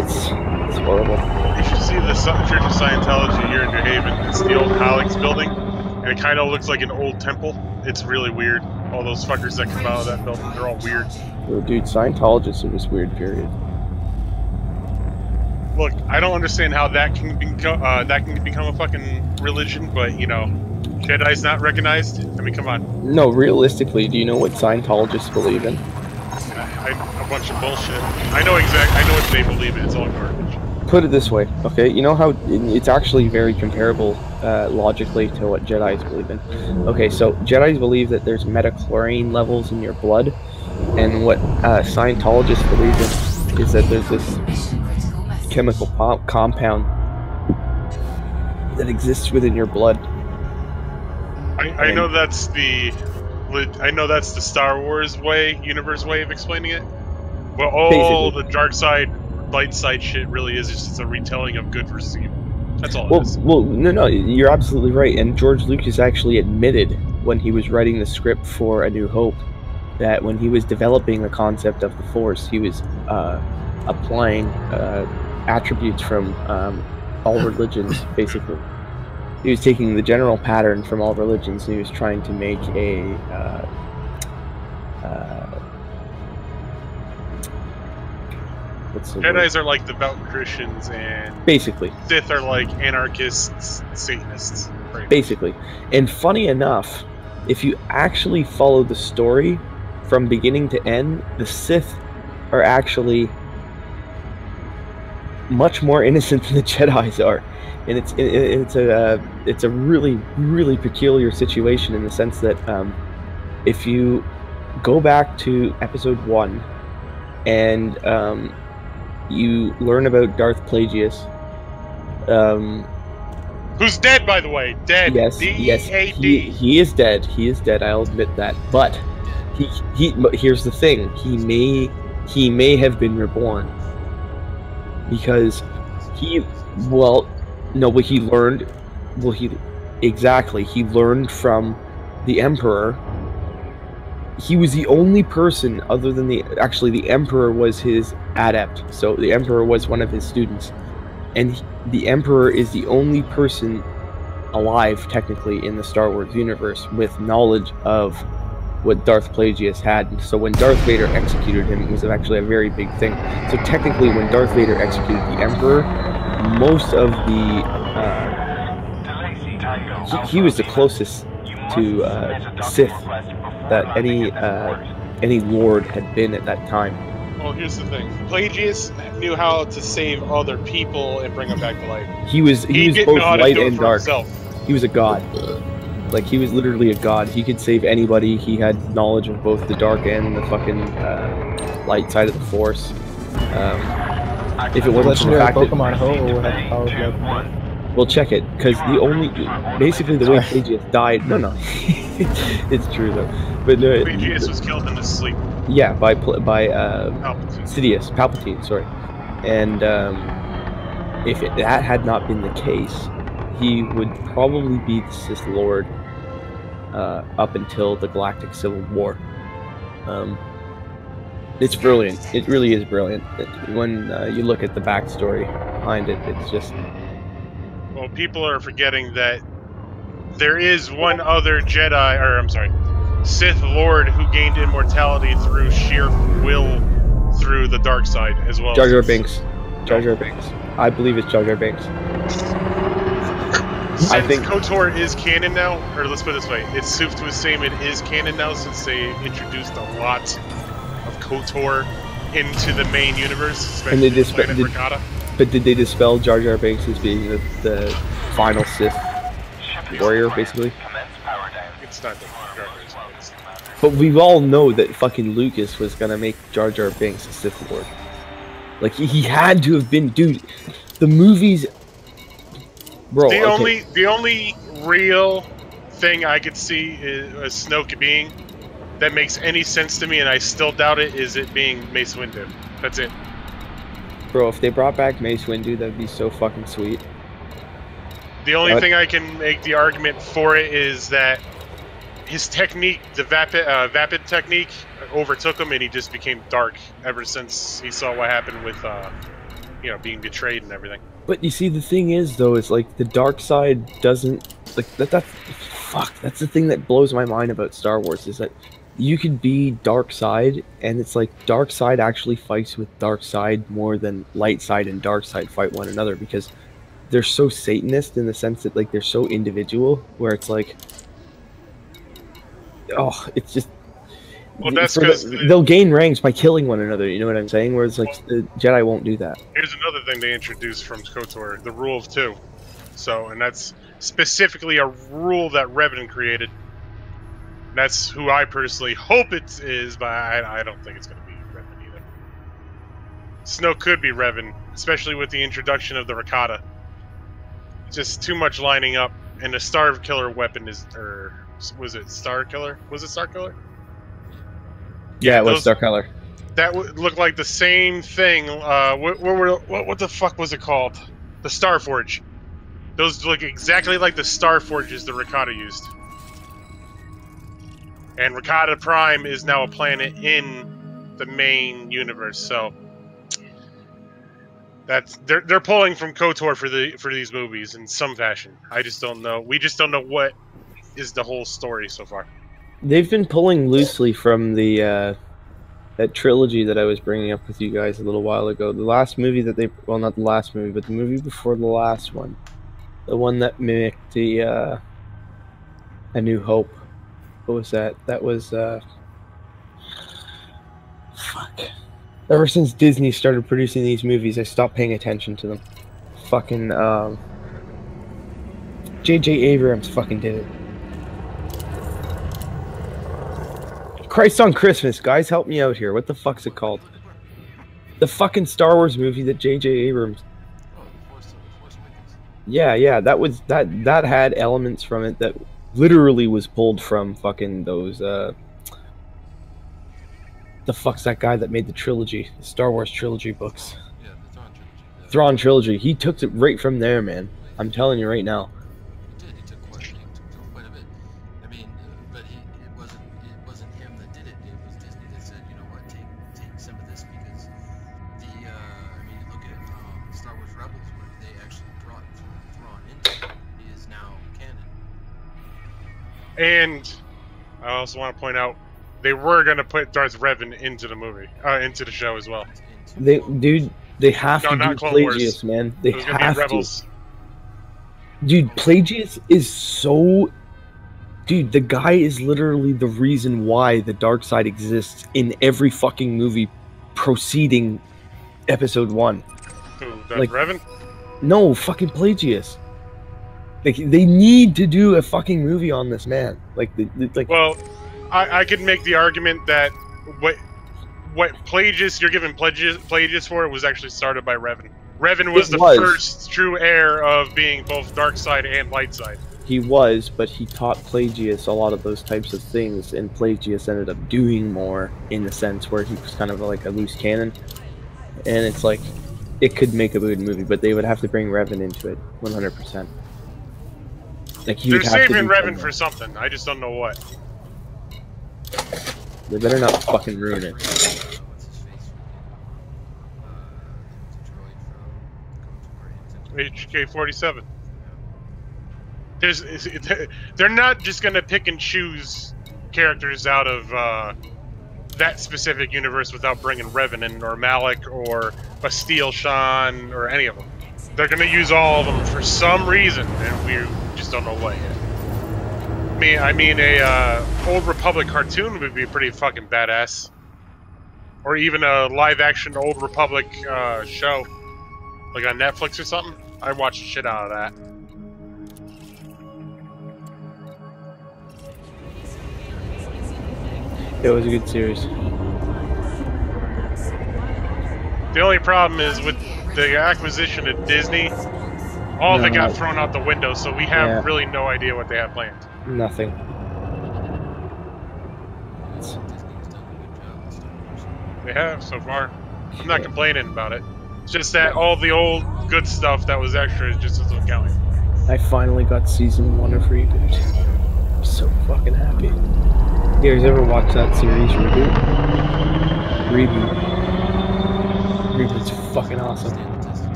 It's horrible. You should see the Church of Scientology here in New Haven. It's the old Alex building, and it kind of looks like an old temple. It's really weird. All those fuckers that come out of that building, they're all weird. Oh, dude, Scientologists are just weird, period. Look, I don't understand how that can become a fucking religion, but you know, Jedi's not recognized. I mean, come on. No, realistically, do you know what Scientologists believe in? A bunch of bullshit. I know what they believe in. It's all garbage. Put it this way, okay? You know how it's actually very comparable logically to what Jedis believe in. Okay, so Jedis believe that there's metachlorine levels in your blood, and what Scientologists believe in is that there's this chemical compound that exists within your blood. I know that's the Star Wars universe way of explaining it. Well, all Basically. the dark side, light side shit really is just a retelling of good versus evil. That's all Well, it is. well, no, you're absolutely right. And George Lucas actually admitted when he was writing the script for A New Hope that when he was developing the concept of the Force, he was applying attributes from all religions, basically. He was taking the general pattern from all religions, and he was trying to make a what's the word? Jedis are like devout Christians, and Basically. Sith are like anarchists, Satanists. Right? Basically. And funny enough, if you actually follow the story from beginning to end, the Sith are actually much more innocent than the Jedis are. And it's a really peculiar situation in the sense that if you go back to episode 1 and you learn about Darth Plagueis, Who's dead, by the way? Dead. yes, D-E-A-D. he is dead. He is dead. I'll admit that. But but here's the thing: he may have been reborn because No, but he learned. Well, he learned from the Emperor. He was the only person other than the Emperor was his adept. So the Emperor was one of his students, and the Emperor is the only person alive technically in the Star Wars universe with knowledge of what Darth Plagueis had. So when Darth Vader executed him, it was actually a very big thing. So technically, when Darth Vader executed the Emperor, most of the he was the closest to Sith that any Lord had been at that time. Well, here's the thing. Plagueis knew how to save other people and bring them back to life. He was both light and dark. Himself. He was a god. Like, he was literally a god. He could save anybody. He had knowledge of both the dark and the fucking light side of the Force. If it wasn't for the fact that Pokemon Ho would have powers like we'll check it, because basically the way Plagueis died. No, it's true though. But no, Plagueis was killed in his sleep. Yeah, by Palpatine. Sidious, Palpatine, sorry. And if that had not been the case, he would probably be the Sith Lord up until the Galactic Civil War. It's brilliant. It really is brilliant. When you look at the backstory behind it, it's just... Well, people are forgetting that there is one other Sith Lord who gained immortality through sheer will through the dark side as well. Jar Jar Binks. Jar Jar Binks. I believe it's Jar Jar Binks. I think KOTOR is canon now, or let's put it this way, it's safe to assume it is canon now since they introduced a lot of KOTOR into the main universe, especially and Rakata. But did they dispel Jar Jar Binks as being the final Sith warrior, basically? It's not Jar Jar Binks. But we all know that fucking Lucas was gonna make Jar Jar Binks a Sith Lord. Like, he had to have been, dude. The movies, bro. The only real thing I could see is Snoke being that makes any sense to me, and I still doubt it, is it being Mace Windu. That's it. Bro, if they brought back Mace Windu, that'd be so fucking sweet. The only thing I can make the argument for it is that his technique, the vapid technique, overtook him, and he just became dark ever since he saw what happened with, being betrayed and everything. But you see, the thing is, though, is like the dark side doesn't like that. Fuck, that's the thing that blows my mind about Star Wars is that you could be dark side, and it's like dark side actually fights with dark side more than light side and dark side fight one another, because they're so Satanist in the sense that like they're so individual, where it's like, oh, it's just. Well, that's because they'll gain ranks by killing one another. You know what I'm saying? Whereas like the Jedi won't do that. Here's another thing they introduced from KOTOR: the rule of two. So, and that's specifically a rule that Revan created. That's who I personally hope it is, but I don't think it's going to be Revan either. Snoke could be Revan, especially with the introduction of the Rakata. Just too much lining up, and the Star Killer weapon is, or was it Star Killer? Was it Star Killer? Yeah, it was Star Killer. That looked like the same thing. What the fuck was it called? The Star Forge. Those look exactly like the Star Forges the Rakata used. And Rakata Prime is now a planet in the main universe, so that's they're pulling from KOTOR for these movies in some fashion. I just don't know. We just don't know what is the whole story so far. They've been pulling loosely from the that trilogy that I was bringing up with you guys a little while ago. The last movie that they, well, not the last movie, but the movie before the last one, the one that mimicked the A New Hope. What was that? That was fuck. Ever since Disney started producing these movies, I stopped paying attention to them. Fucking J.J. Abrams fucking did it. Christ on Christmas, guys, help me out here. What the fuck's it called? The fucking Star Wars movie that J.J. Abrams. Yeah, that had elements from it that literally was pulled from fucking those the fuck's that guy that made the trilogy, the Star Wars trilogy books? Yeah, the Thrawn trilogy. Thrawn trilogy. He took it right from there, man. I'm telling you right now. He did. He took quite a bit. I mean, but it wasn't him that did it. It was Disney that said, you know what, take some of this because I mean, you look at Star Wars Rebels where they actually brought Thrawn into it. He is now canon. And I also want to point out they were gonna put Darth Revan into the movie, into the show as well. They have No, to not do Clone Plagius, Wars. man. They It was gonna have be to. Rebels. Dude, Plagius is so... Dude, the guy is literally the reason why the dark side exists in every fucking movie preceding episode 1. Who, Darth Like- Revan? No, fucking Plagius. Like, they need to do a fucking movie on this man. Like, Well, I could make the argument that what Plagius you're giving Plagius for was actually started by Revan. Revan was the first true heir of being both dark side and light side. he was, but he taught Plagius a lot of those types of things, and Plagius ended up doing more in the sense where he was kind of like a loose cannon. And it's like, it could make a good movie, but they would have to bring Revan into it, 100%. Like, he They're would have to saving do Revan something. for something. I just don't know what. They better not fucking ruin it. What's his face? The droid from HK-47. They're not just gonna pick and choose characters out of that specific universe without bringing Revan in, or Malik, or Bastille Shan, or any of them. They're gonna use all of them for some reason, and we just don't know what yet. I mean, a Old Republic cartoon would be pretty fucking badass, or even a live-action Old Republic show, like on Netflix or something. I'd watch the shit out of that. It was a good series. The only problem is with the acquisition of Disney, all of it got thrown out the window, so we have really no idea what they have planned. Nothing. They have so far. I'm not complaining about it. It's just that all the old good stuff that was extra just isn't counting. I finally got season 1 of Reboot. I'm so fucking happy. You guys ever watch that series, Reboot? Reboot's fucking awesome.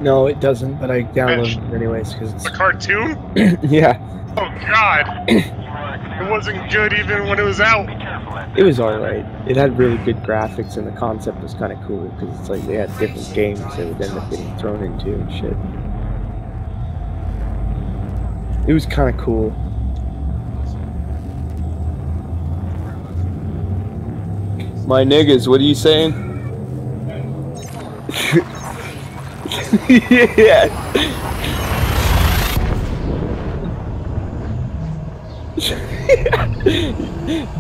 No, it doesn't, but I downloaded it anyways because it's The cartoon? yeah. Oh god! It wasn't good even when it was out. It was alright. It had really good graphics and the concept was kind of cool because it's like they had different games they would end up getting thrown into and shit. It was kind of cool. My niggas, what are you saying? Yeah.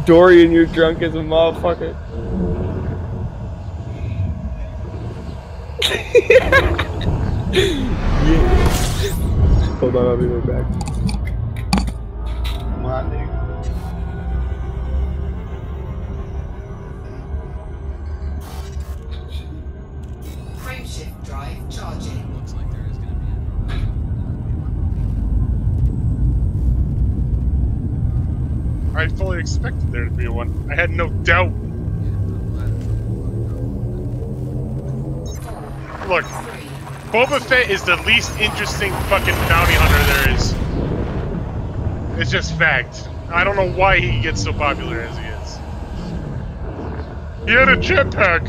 Dorian, you're drunk as a motherfucker. Yeah. Hold on, I'll be right back. Come on, dude. Frameshift drive charging. Looks like there is going to be I fully expected there to be one. I had no doubt. Look, Boba Fett is the least interesting fucking bounty hunter there is. It's just fact. I don't know why he gets so popular as he is. He had a jetpack!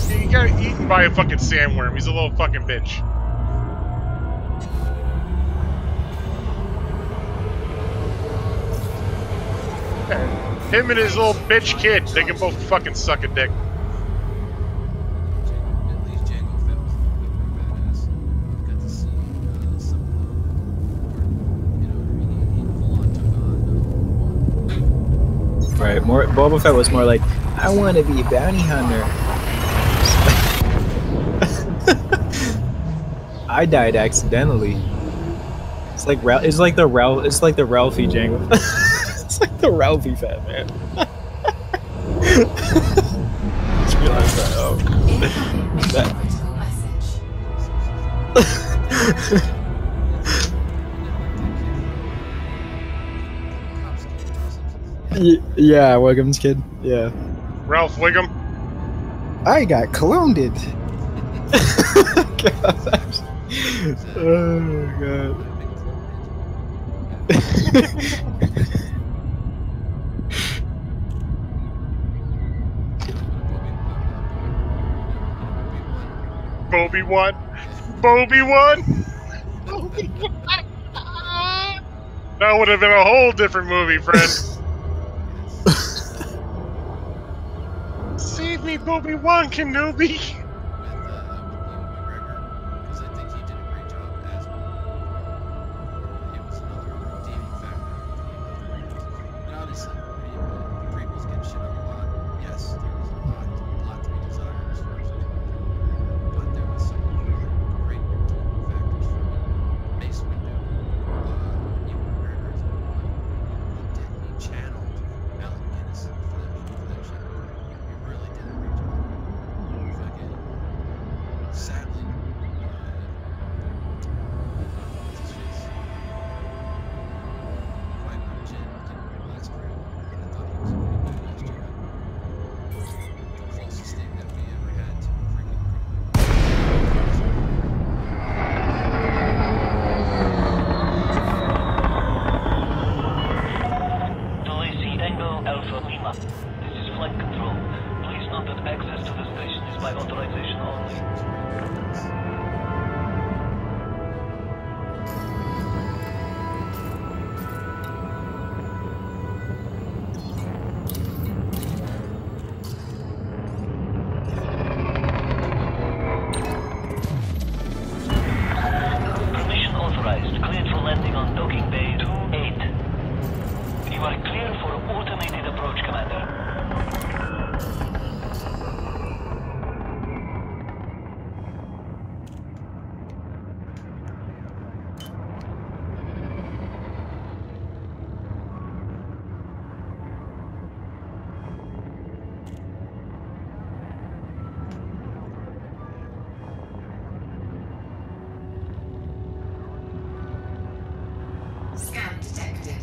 He got eaten by a fucking sandworm. He's a little fucking bitch. Him and his little bitch kid, they can both fucking suck a dick. at least Jango Fett was a little bit more badass. Got to see some of the more, you know, he full on took on Right, more Boba Fett was more like, I want to be a bounty hunter. I died accidentally. It's like the Ralphie Jango. It's like the Ralphie Fett, man. Just realized that. Oh. Critical message. Yeah, Wiggum's kid. Yeah. Ralph Wiggum. I got cloned. Oh god. Bobby won. Bobby won. That would have been a whole different movie, friend. Save me, Bobby won, Kenobi. with Ewan McGregor, because I think he did a great job as Wolverine. It was another redeeming factor. And honestly, the prequels get shit on a lot. Yes, there was a lot to be desired as far as the but there was some really great redeeming factors from it. Mace Windu, Ewan McGregor as Obi-Wan, he channeled Alec Guinness for that shit. He really did a great job. Fucking sadly, what's his face? Qui-Gon Jinn didn't last very long, but I thought he was a pretty good last Jedi. The closest thing that we ever had to a freaking Delay Tango Alpha Lima. This is flight control. Please note that access to the station is by authorization only. Permission authorized. Cleared for landing on docking bay 28. You are clear for automated approach, Commander. Scan detected.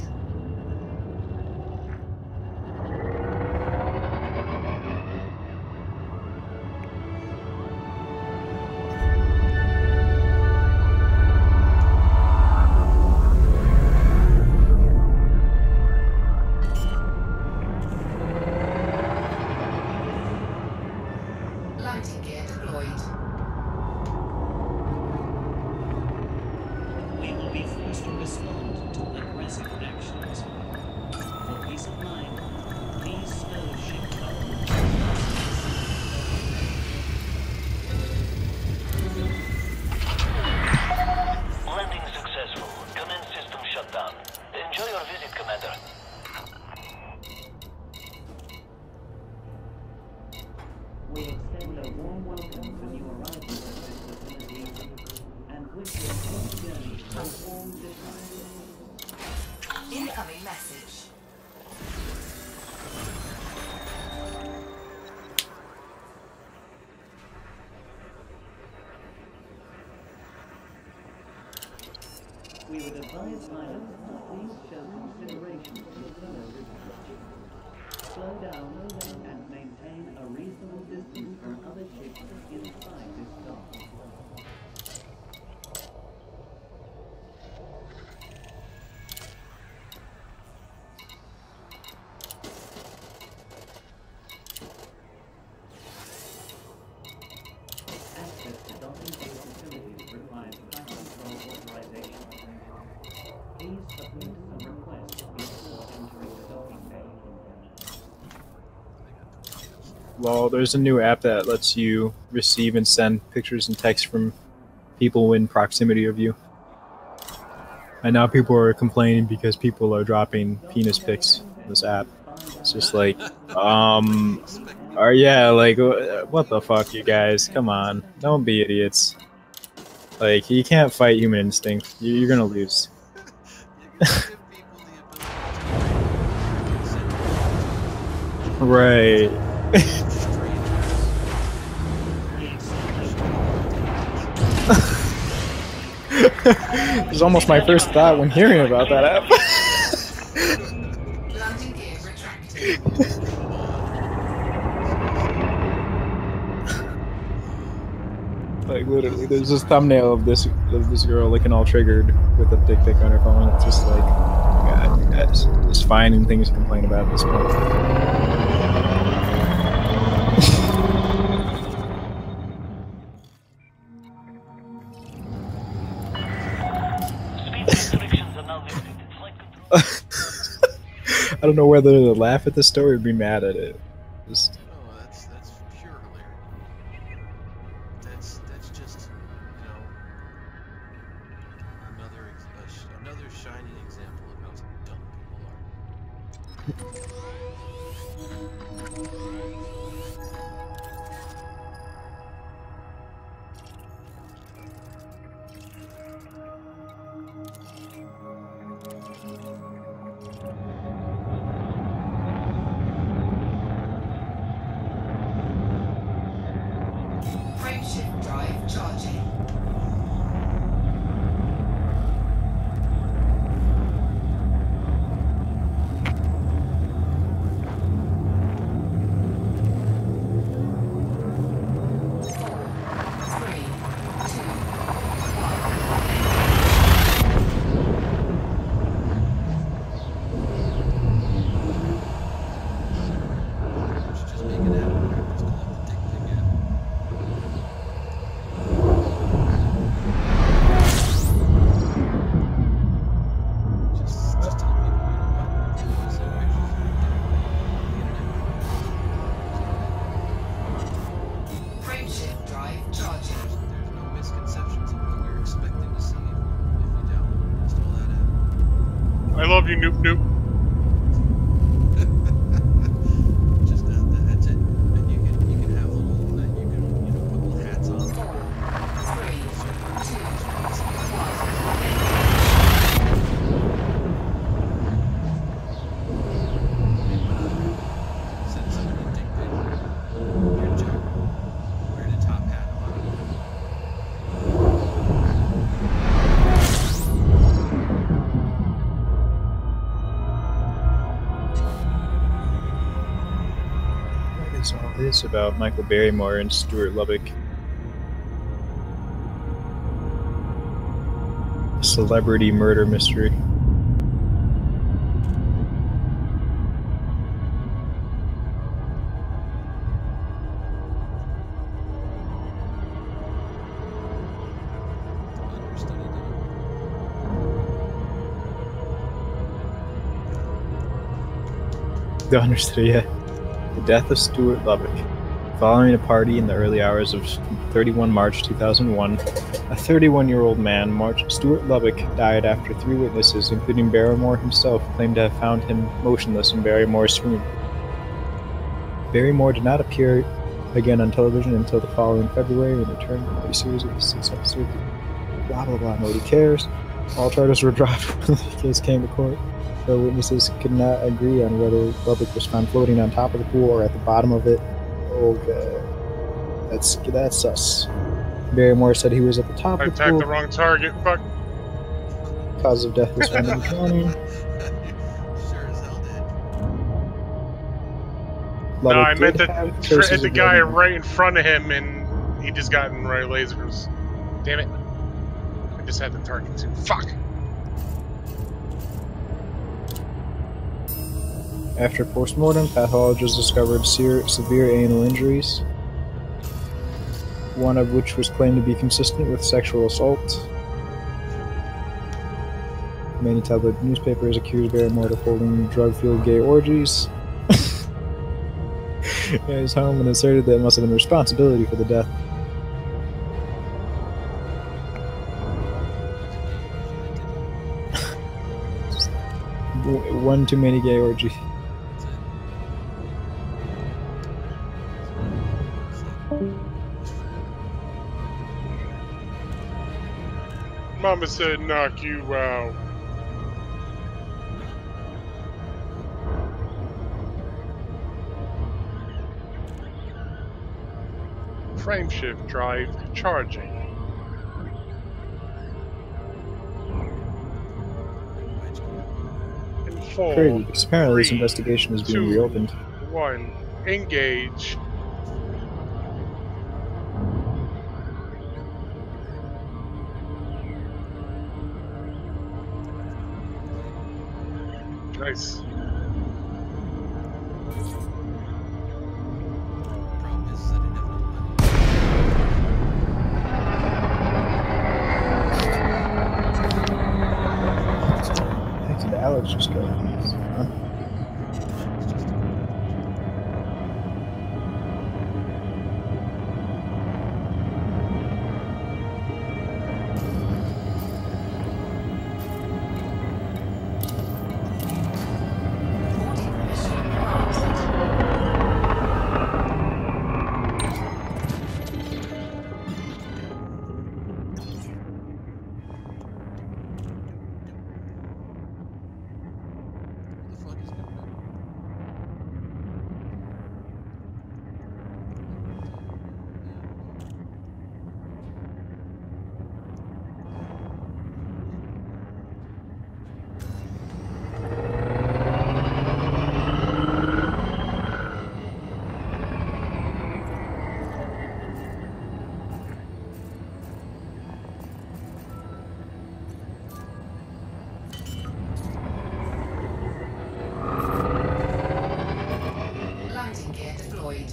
Lighting gear deployed. We will be forced to respond to aggressive actions. For peace of mind, please slow ship down. Landing successful. Commence system shutdown. Enjoy your visit, Commander. We extend a warm welcome when you arrive at this facility, and wish you a safe journey to warm the Incoming message. We would advise pilots to please show consideration to fellow passengers. Slow down and maintain a reasonable distance from other ships inside this dock. Access to docking bay facilities requires flight control authorization. Please submit a request before entering the docking bay. Well, there's a new app that lets you receive and send pictures and text from people in proximity of you. And now people are complaining because people are dropping penis pics in this app. It's just like, or yeah, like, what the fuck, you guys? Come on, don't be idiots. Like, you can't fight human instinct. You're gonna lose. Right. It was almost my first thought when hearing about that app. Landing gear retracted. Like literally, there's this thumbnail of this girl looking all triggered with a dick pic on her phone. It's just like, God, guys, just finding things to complain about at this point. Speed restrictions are now lifted. Flight control. I don't know whether to laugh at this story or be mad at it. Just, Oh, that's pure hilarity. That's just, you know, another shining example of how dumb people are. Frameshift drive charging. Three, two, We should just make an app where it's called the Dick Pic app. Just tell people, you know what? If you want to see pictures of your dick on the internet, frameshift drive charging. there's no misconceptions of what you're expecting to see if you download and install that app. I love you, Noop Noop. Just that's it. And you can have little you can put little hats on. Three, Send somebody a dick pic. You're Joe. Wearing a top hat on. what is all this about Michael Barrymore and Stuart Lubbock? Celebrity murder mystery. Understudy did it. The understudy, yeah. The death of Stuart Lubbock. Following a party in the early hours of 31 March 2001, a 31-year-old man, Stuart Lubbock, died after 3 witnesses, including Barrymore himself, claimed to have found him motionless in Barrymore's room. Barrymore did not appear again on television until the following February and returned for a series of 6 episodes. Blah blah blah, nobody cares. All charges were dropped when the case came to court. The witnesses could not agree on whether Lubbock was found floating on top of the pool or at the bottom of it. Oh god. That's sus. Barrymore said he was at the top I of the attacked pool. the wrong target. Fuck. Cause of death was found in the county. Sure as hell did. No, I Lubbock meant did that have traces hit the of guy blood. right in front of him, and he just got in right lasers. Damn it! I just had the target too. Fuck. After postmortem, pathologists discovered severe anal injuries, one of which was claimed to be consistent with sexual assault. Many tabloid newspapers accused Barrymore of holding drug-fueled gay orgies at his home and asserted that it must have been responsibility for the death. One too many gay orgies. Mama said knock you out. Frameshift drive charging. 4, Crazy, because apparently this 3, investigation is being 2, reopened. 1, engage. Nice. Problem is I didn't have enough money. Heck did Alex just go? Huh? Boarding permission granted. Who the fuck is doing that? Landing gear deployed.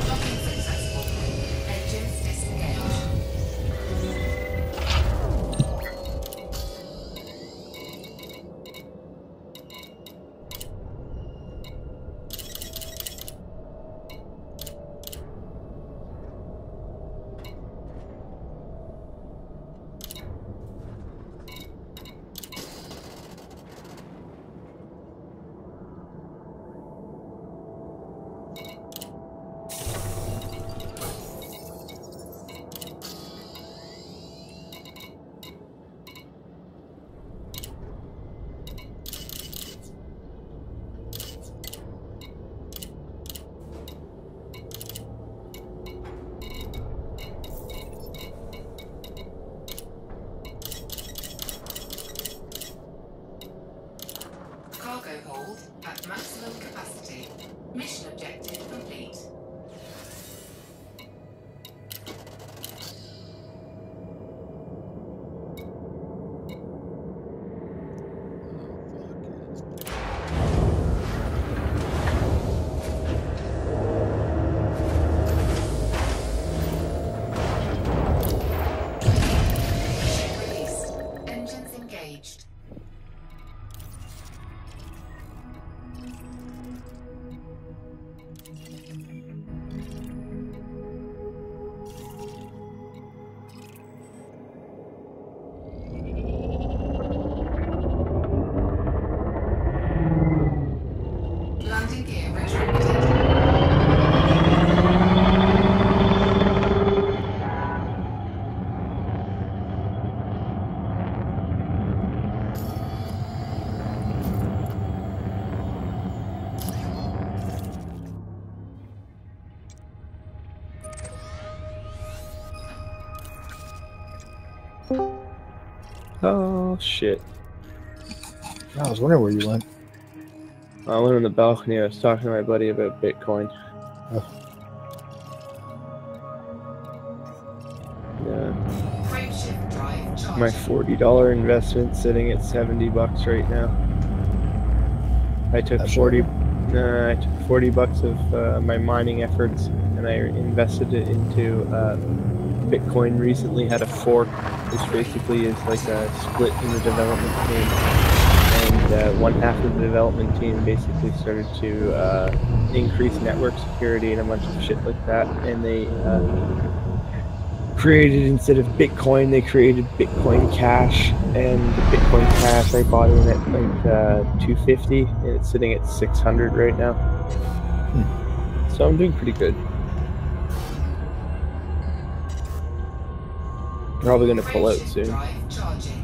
Docking successful. Engines disengaged. Cargo hold at maximum capacity. Mission objective complete. Ship released. Engines engaged. Landing gear retracted. Oh shit! I was wondering where you went. I went on the balcony. I was talking to my buddy about Bitcoin. Oh. Yeah, Frameshift drive charged. my $40 investment sitting at $70 right now. I took That's 40. right. I took $40 of my mining efforts, and I invested it into Bitcoin. Recently had a fork, which basically is like a split in the development team. And one half of the development team basically started to increase network security and a bunch of shit like that. And they created, instead of Bitcoin, they created Bitcoin Cash, and the Bitcoin Cash I bought in at like 250, and it's sitting at 600 right now. So I'm doing pretty good. Probably gonna pull out Frameshift soon. drive charging.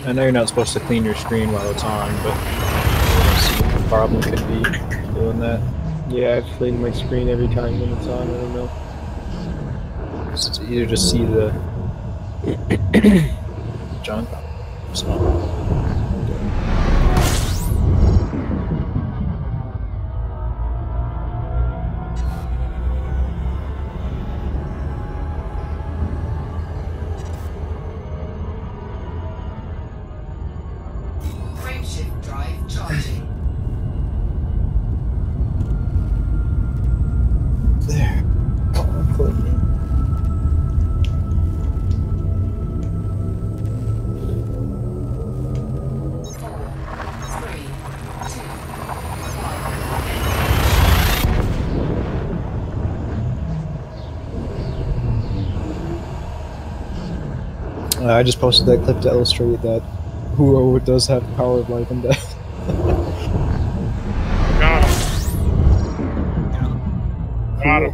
I know you're not supposed to clean your screen while it's on, but I don't see what the problem could be doing that. Yeah, I've cleaned my screen every time when it's on. I don't know. It's either just see the junk. So, Frameshift drive charging. there. Oh, clean. I just posted that clip to illustrate that who does have the power of life and death. Got him.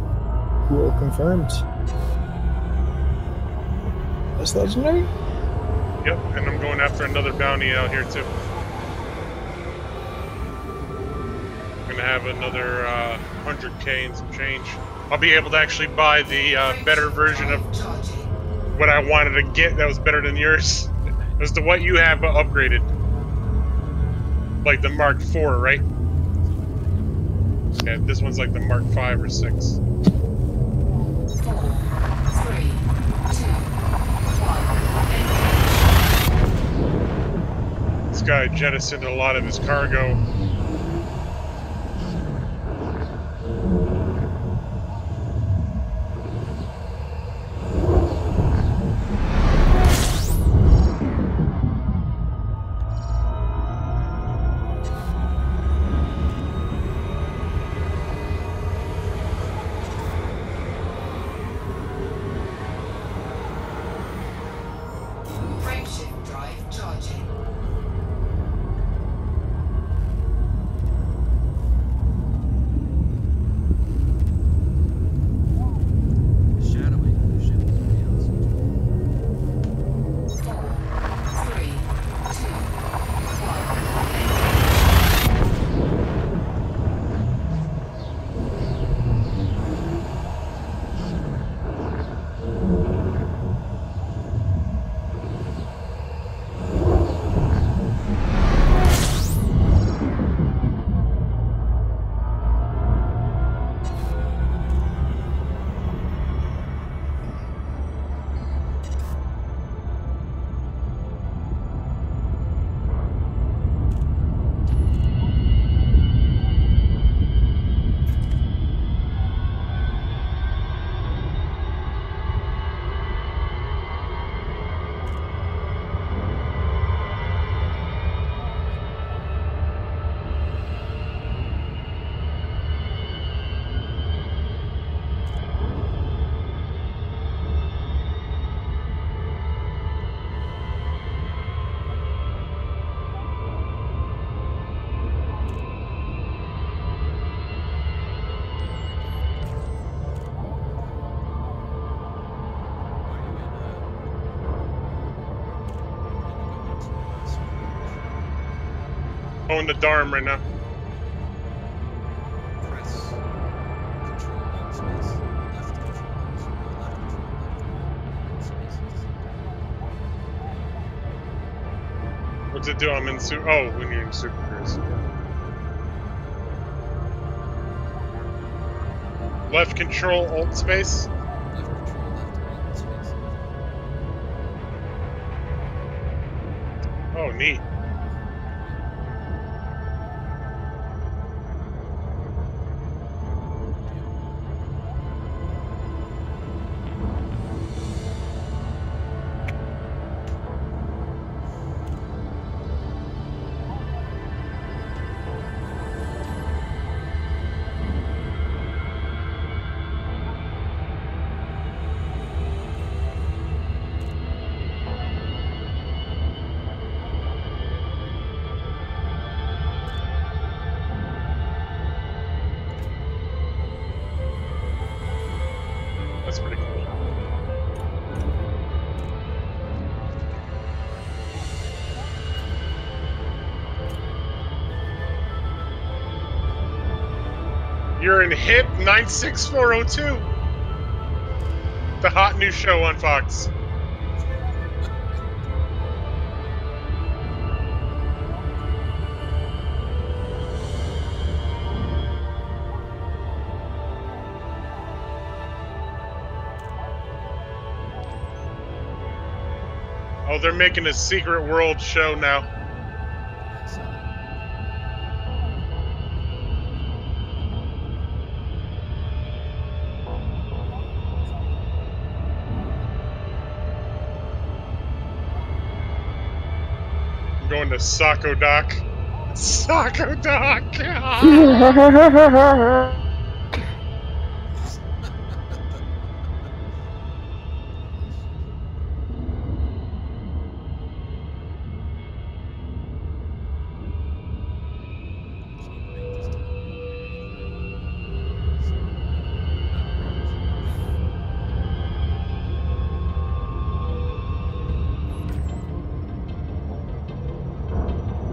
Cool, confirmed. That's legendary? Yep, and I'm going after another bounty out here too. I'm gonna have another 100k and some change. I'll be able to actually buy the better version of what I wanted to get that was better than yours. As to what you have upgraded. Like the Mark IV, right? Yeah, this one's like the Mark V or 6. 4, 3, 2, 1. This guy jettisoned a lot of his cargo. Frameshift drive charging. Shadowing the ship is pretty awesome. 4, 3, Going to Darm right now. Press control on space. Left control on space. What's it do? I'm in super. Oh, when you're in super cruise. Left control alt space. Left control, left space. Oh, neat. You're in Hit 96402. The hot new show on Fox. Oh, they're making a Secret World show now. Yeah, I saw that. I'm going to Sacco Doc. Sacco Doc!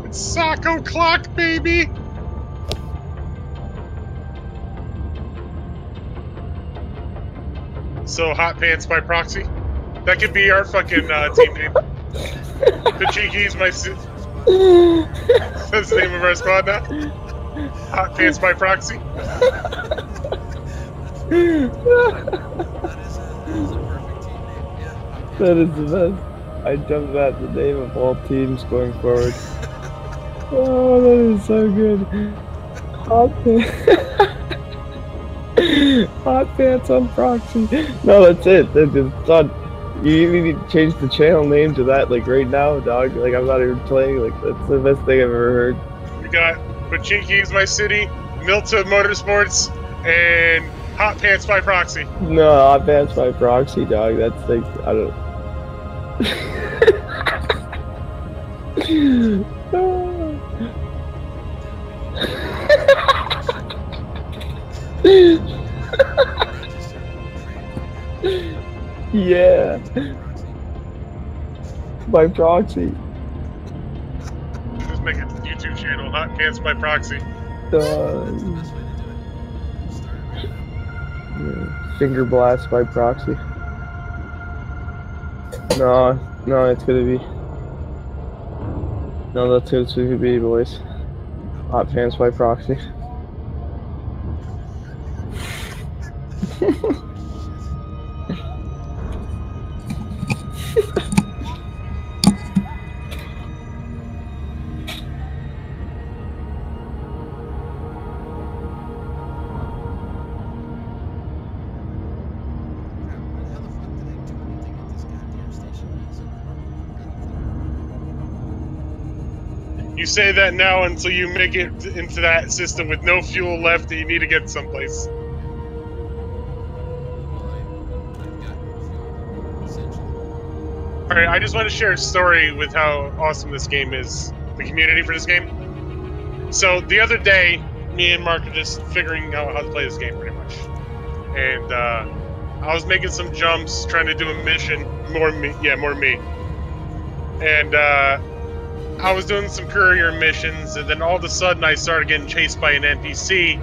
It's Sacco Clock, baby! So, Hot Pants by proxy? That could be our fucking team name. Pachiki's my... That's the name of our squad now? Hot Pants by proxy? That is the best. I jumped at the name of all teams going forward. Oh, that is so good. Hot pants. Hot pants on proxy. No, that's it. It's done. You even need to change the channel name to that, like, right now, dog. Like, I'm not even playing. Like, that's the best thing I've ever heard. We got Pachinki's My City, Milta Motorsports, and Hot Pants by proxy. No, Hot pants by proxy, dog. That's like, I don't. Yeah. By proxy. Just make a YouTube channel, Hot Pants by proxy. Finger blast by proxy. No, it's gonna be. No, that's what it's gonna be, boys. Hot pants by proxy. You say that now until you make it into that system with no fuel left and you need to get someplace. Alright, I just want to share a story with how awesome this game is. The community for this game. So, the other day, me and Mark are just figuring out how to play this game, pretty much. And, I was making some jumps, trying to do a mission. More me. And, I was doing some courier missions, and then all of a sudden I started getting chased by an NPC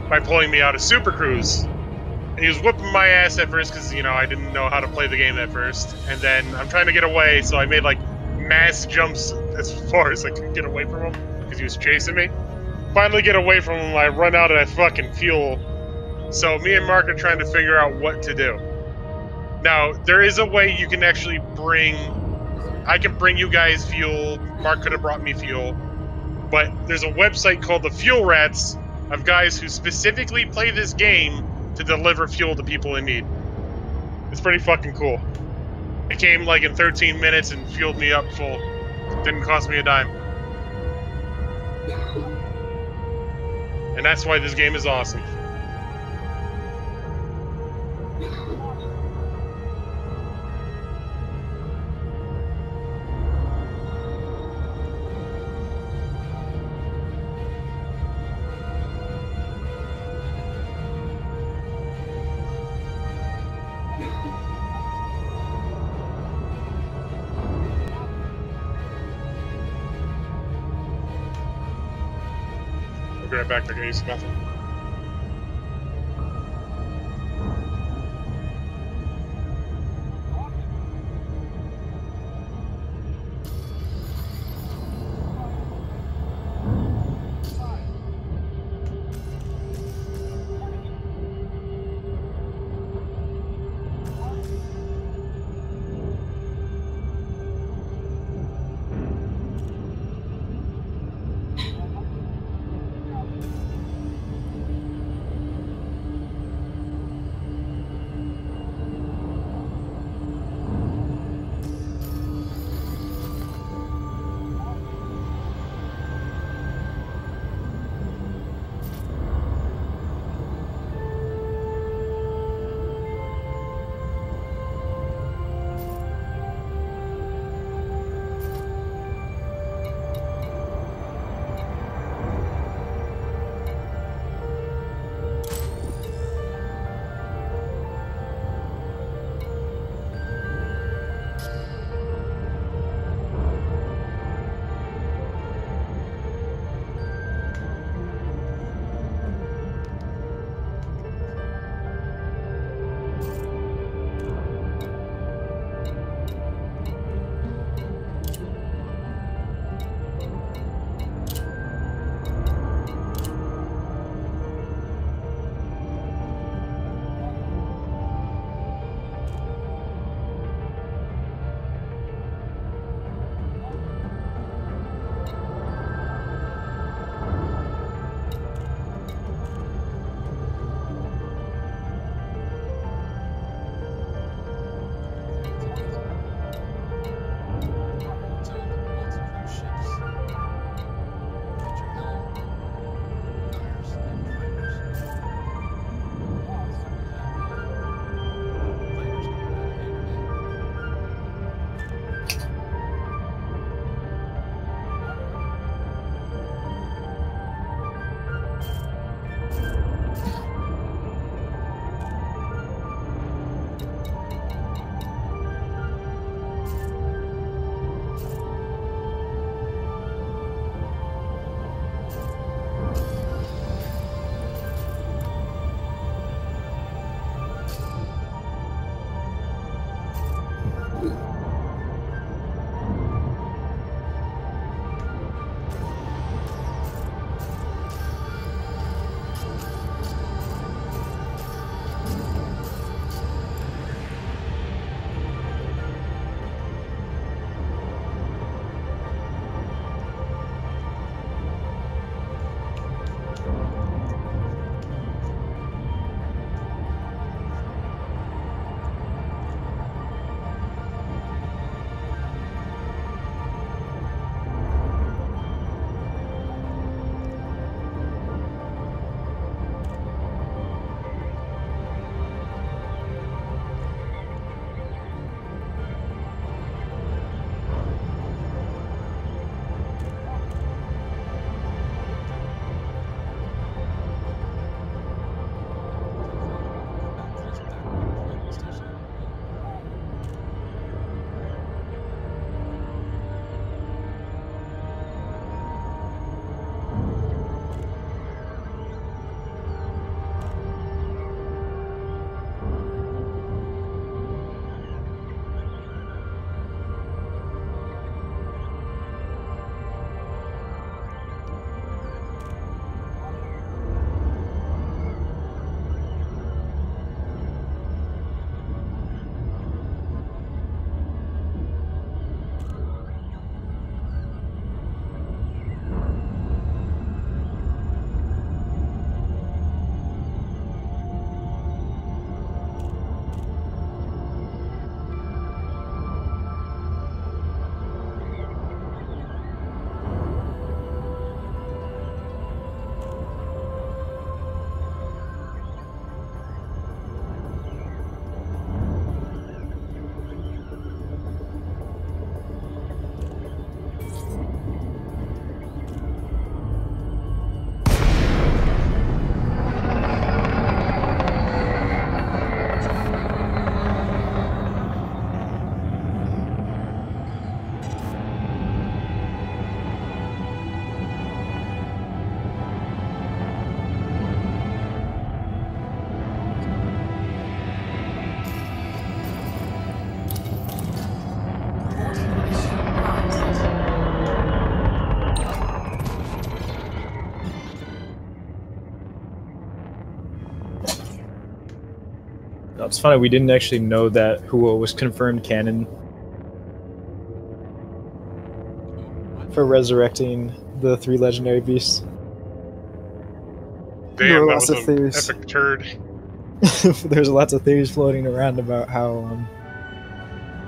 by pulling me out of Super Cruise. And he was whooping my ass at first because, you know, I didn't know how to play the game at first. And then I'm trying to get away, so I made, like, mass jumps as far as I could get away from him because he was chasing me. Finally get away from him, I run out of that fucking fuel. So me and Mark are trying to figure out what to do. Now, there is a way you can actually bring... I can bring you guys fuel. Mark could have brought me fuel. But there's a website called the Fuel Rats of guys who specifically play this game to deliver fuel to people in need. It's pretty fucking cool. It came like in 13 minutes and fueled me up full. Didn't cost me a dime. And that's why this game is awesome. I'll be right back, I gotta use the bathroom. it's funny, we didn't actually know that Huo was confirmed canon for resurrecting the 3 legendary beasts. There Damn, were that lots was of an theories. epic turd. There's lots of theories floating around about how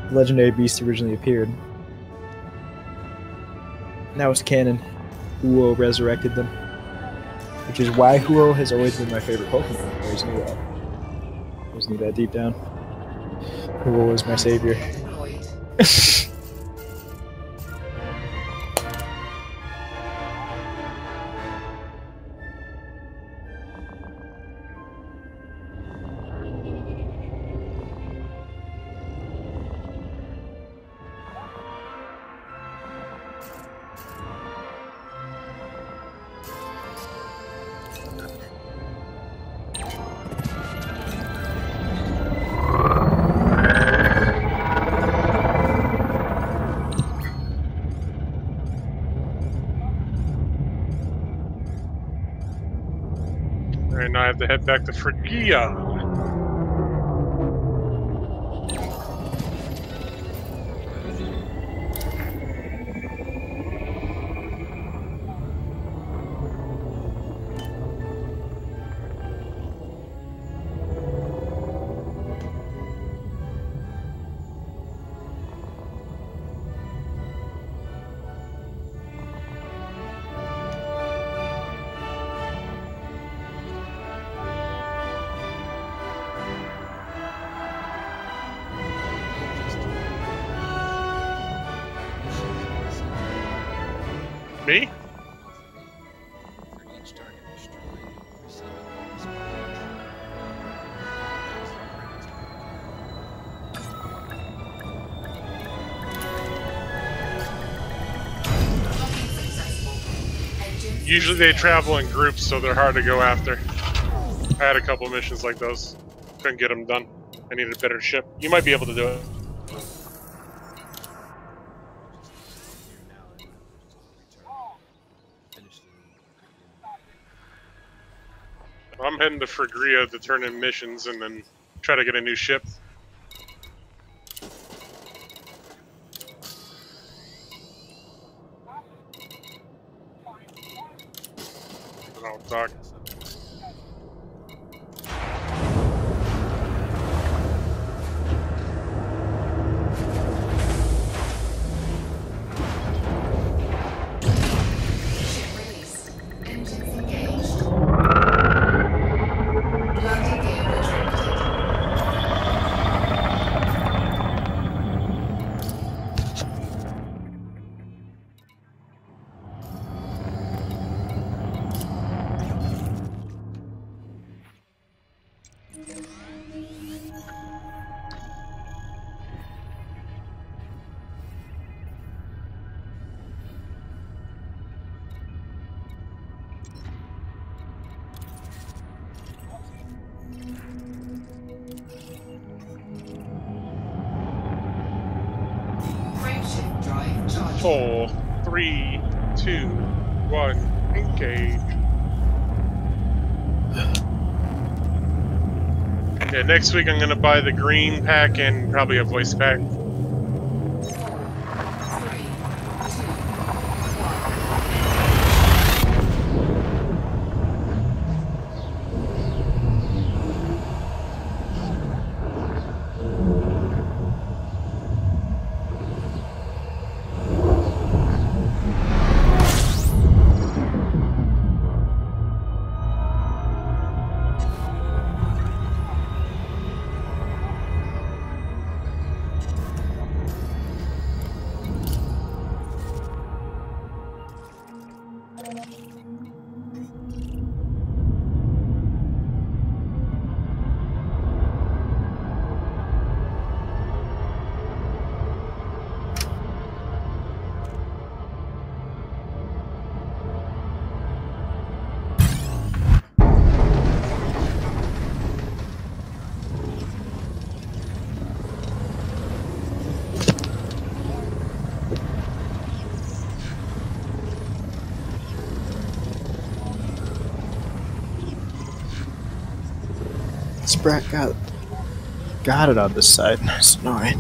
the legendary beasts originally appeared. Now it's canon. Huo resurrected them. Which is why Huo has always been my favorite Pokemon. I always knew that. I always knew that deep down. Huo was my savior. Deployed. And I have to head back to Phrygia. Me? For each target destroyed, receiving bonus Successful. Engine Usually they travel in groups, so they're hard to go after. I had a couple missions like those. Couldn't get them done. I needed a better ship. You might be able to do it. I'm heading to Phrygia to turn in missions and then try to get a new ship. Oh, Doc. ship released. Engines engaged. Landing gear retracted. Frameshift drive charged. 4, 3, 2, 1, engage. Yeah, next week I'm gonna buy the green pack and probably a voice pack. 3, 2, Sprat got got it on this side. It's annoying.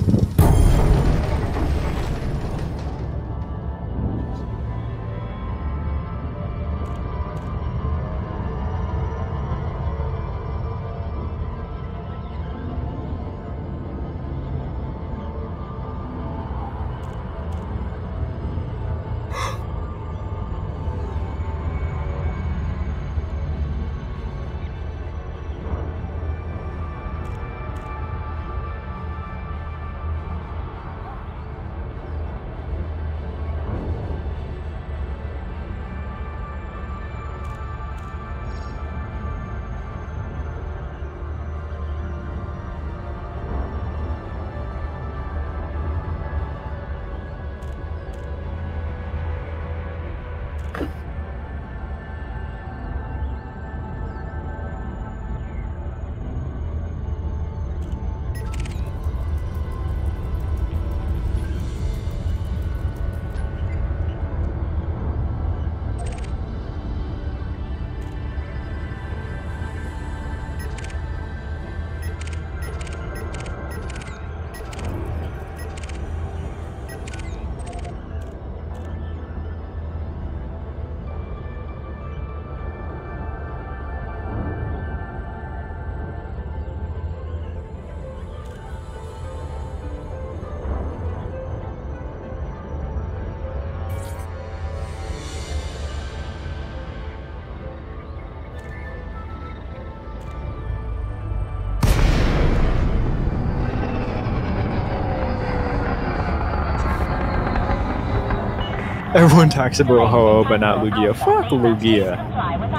Everyone talks about Ho-Oh, but not Lugia. Fuck Lugia.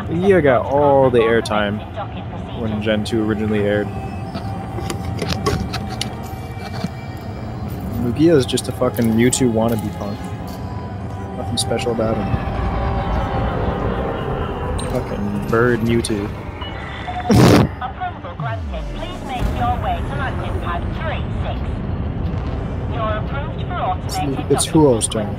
Lugia got all the airtime when Gen 2 originally aired. Lugia is just a fucking Mewtwo wannabe punk. Nothing special about him. Fucking bird Mewtwo. Approval granted. Please make your way to landing pad 36. You're approved for automated It's Ho-Oh's turn.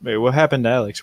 Wait, what happened to Alex?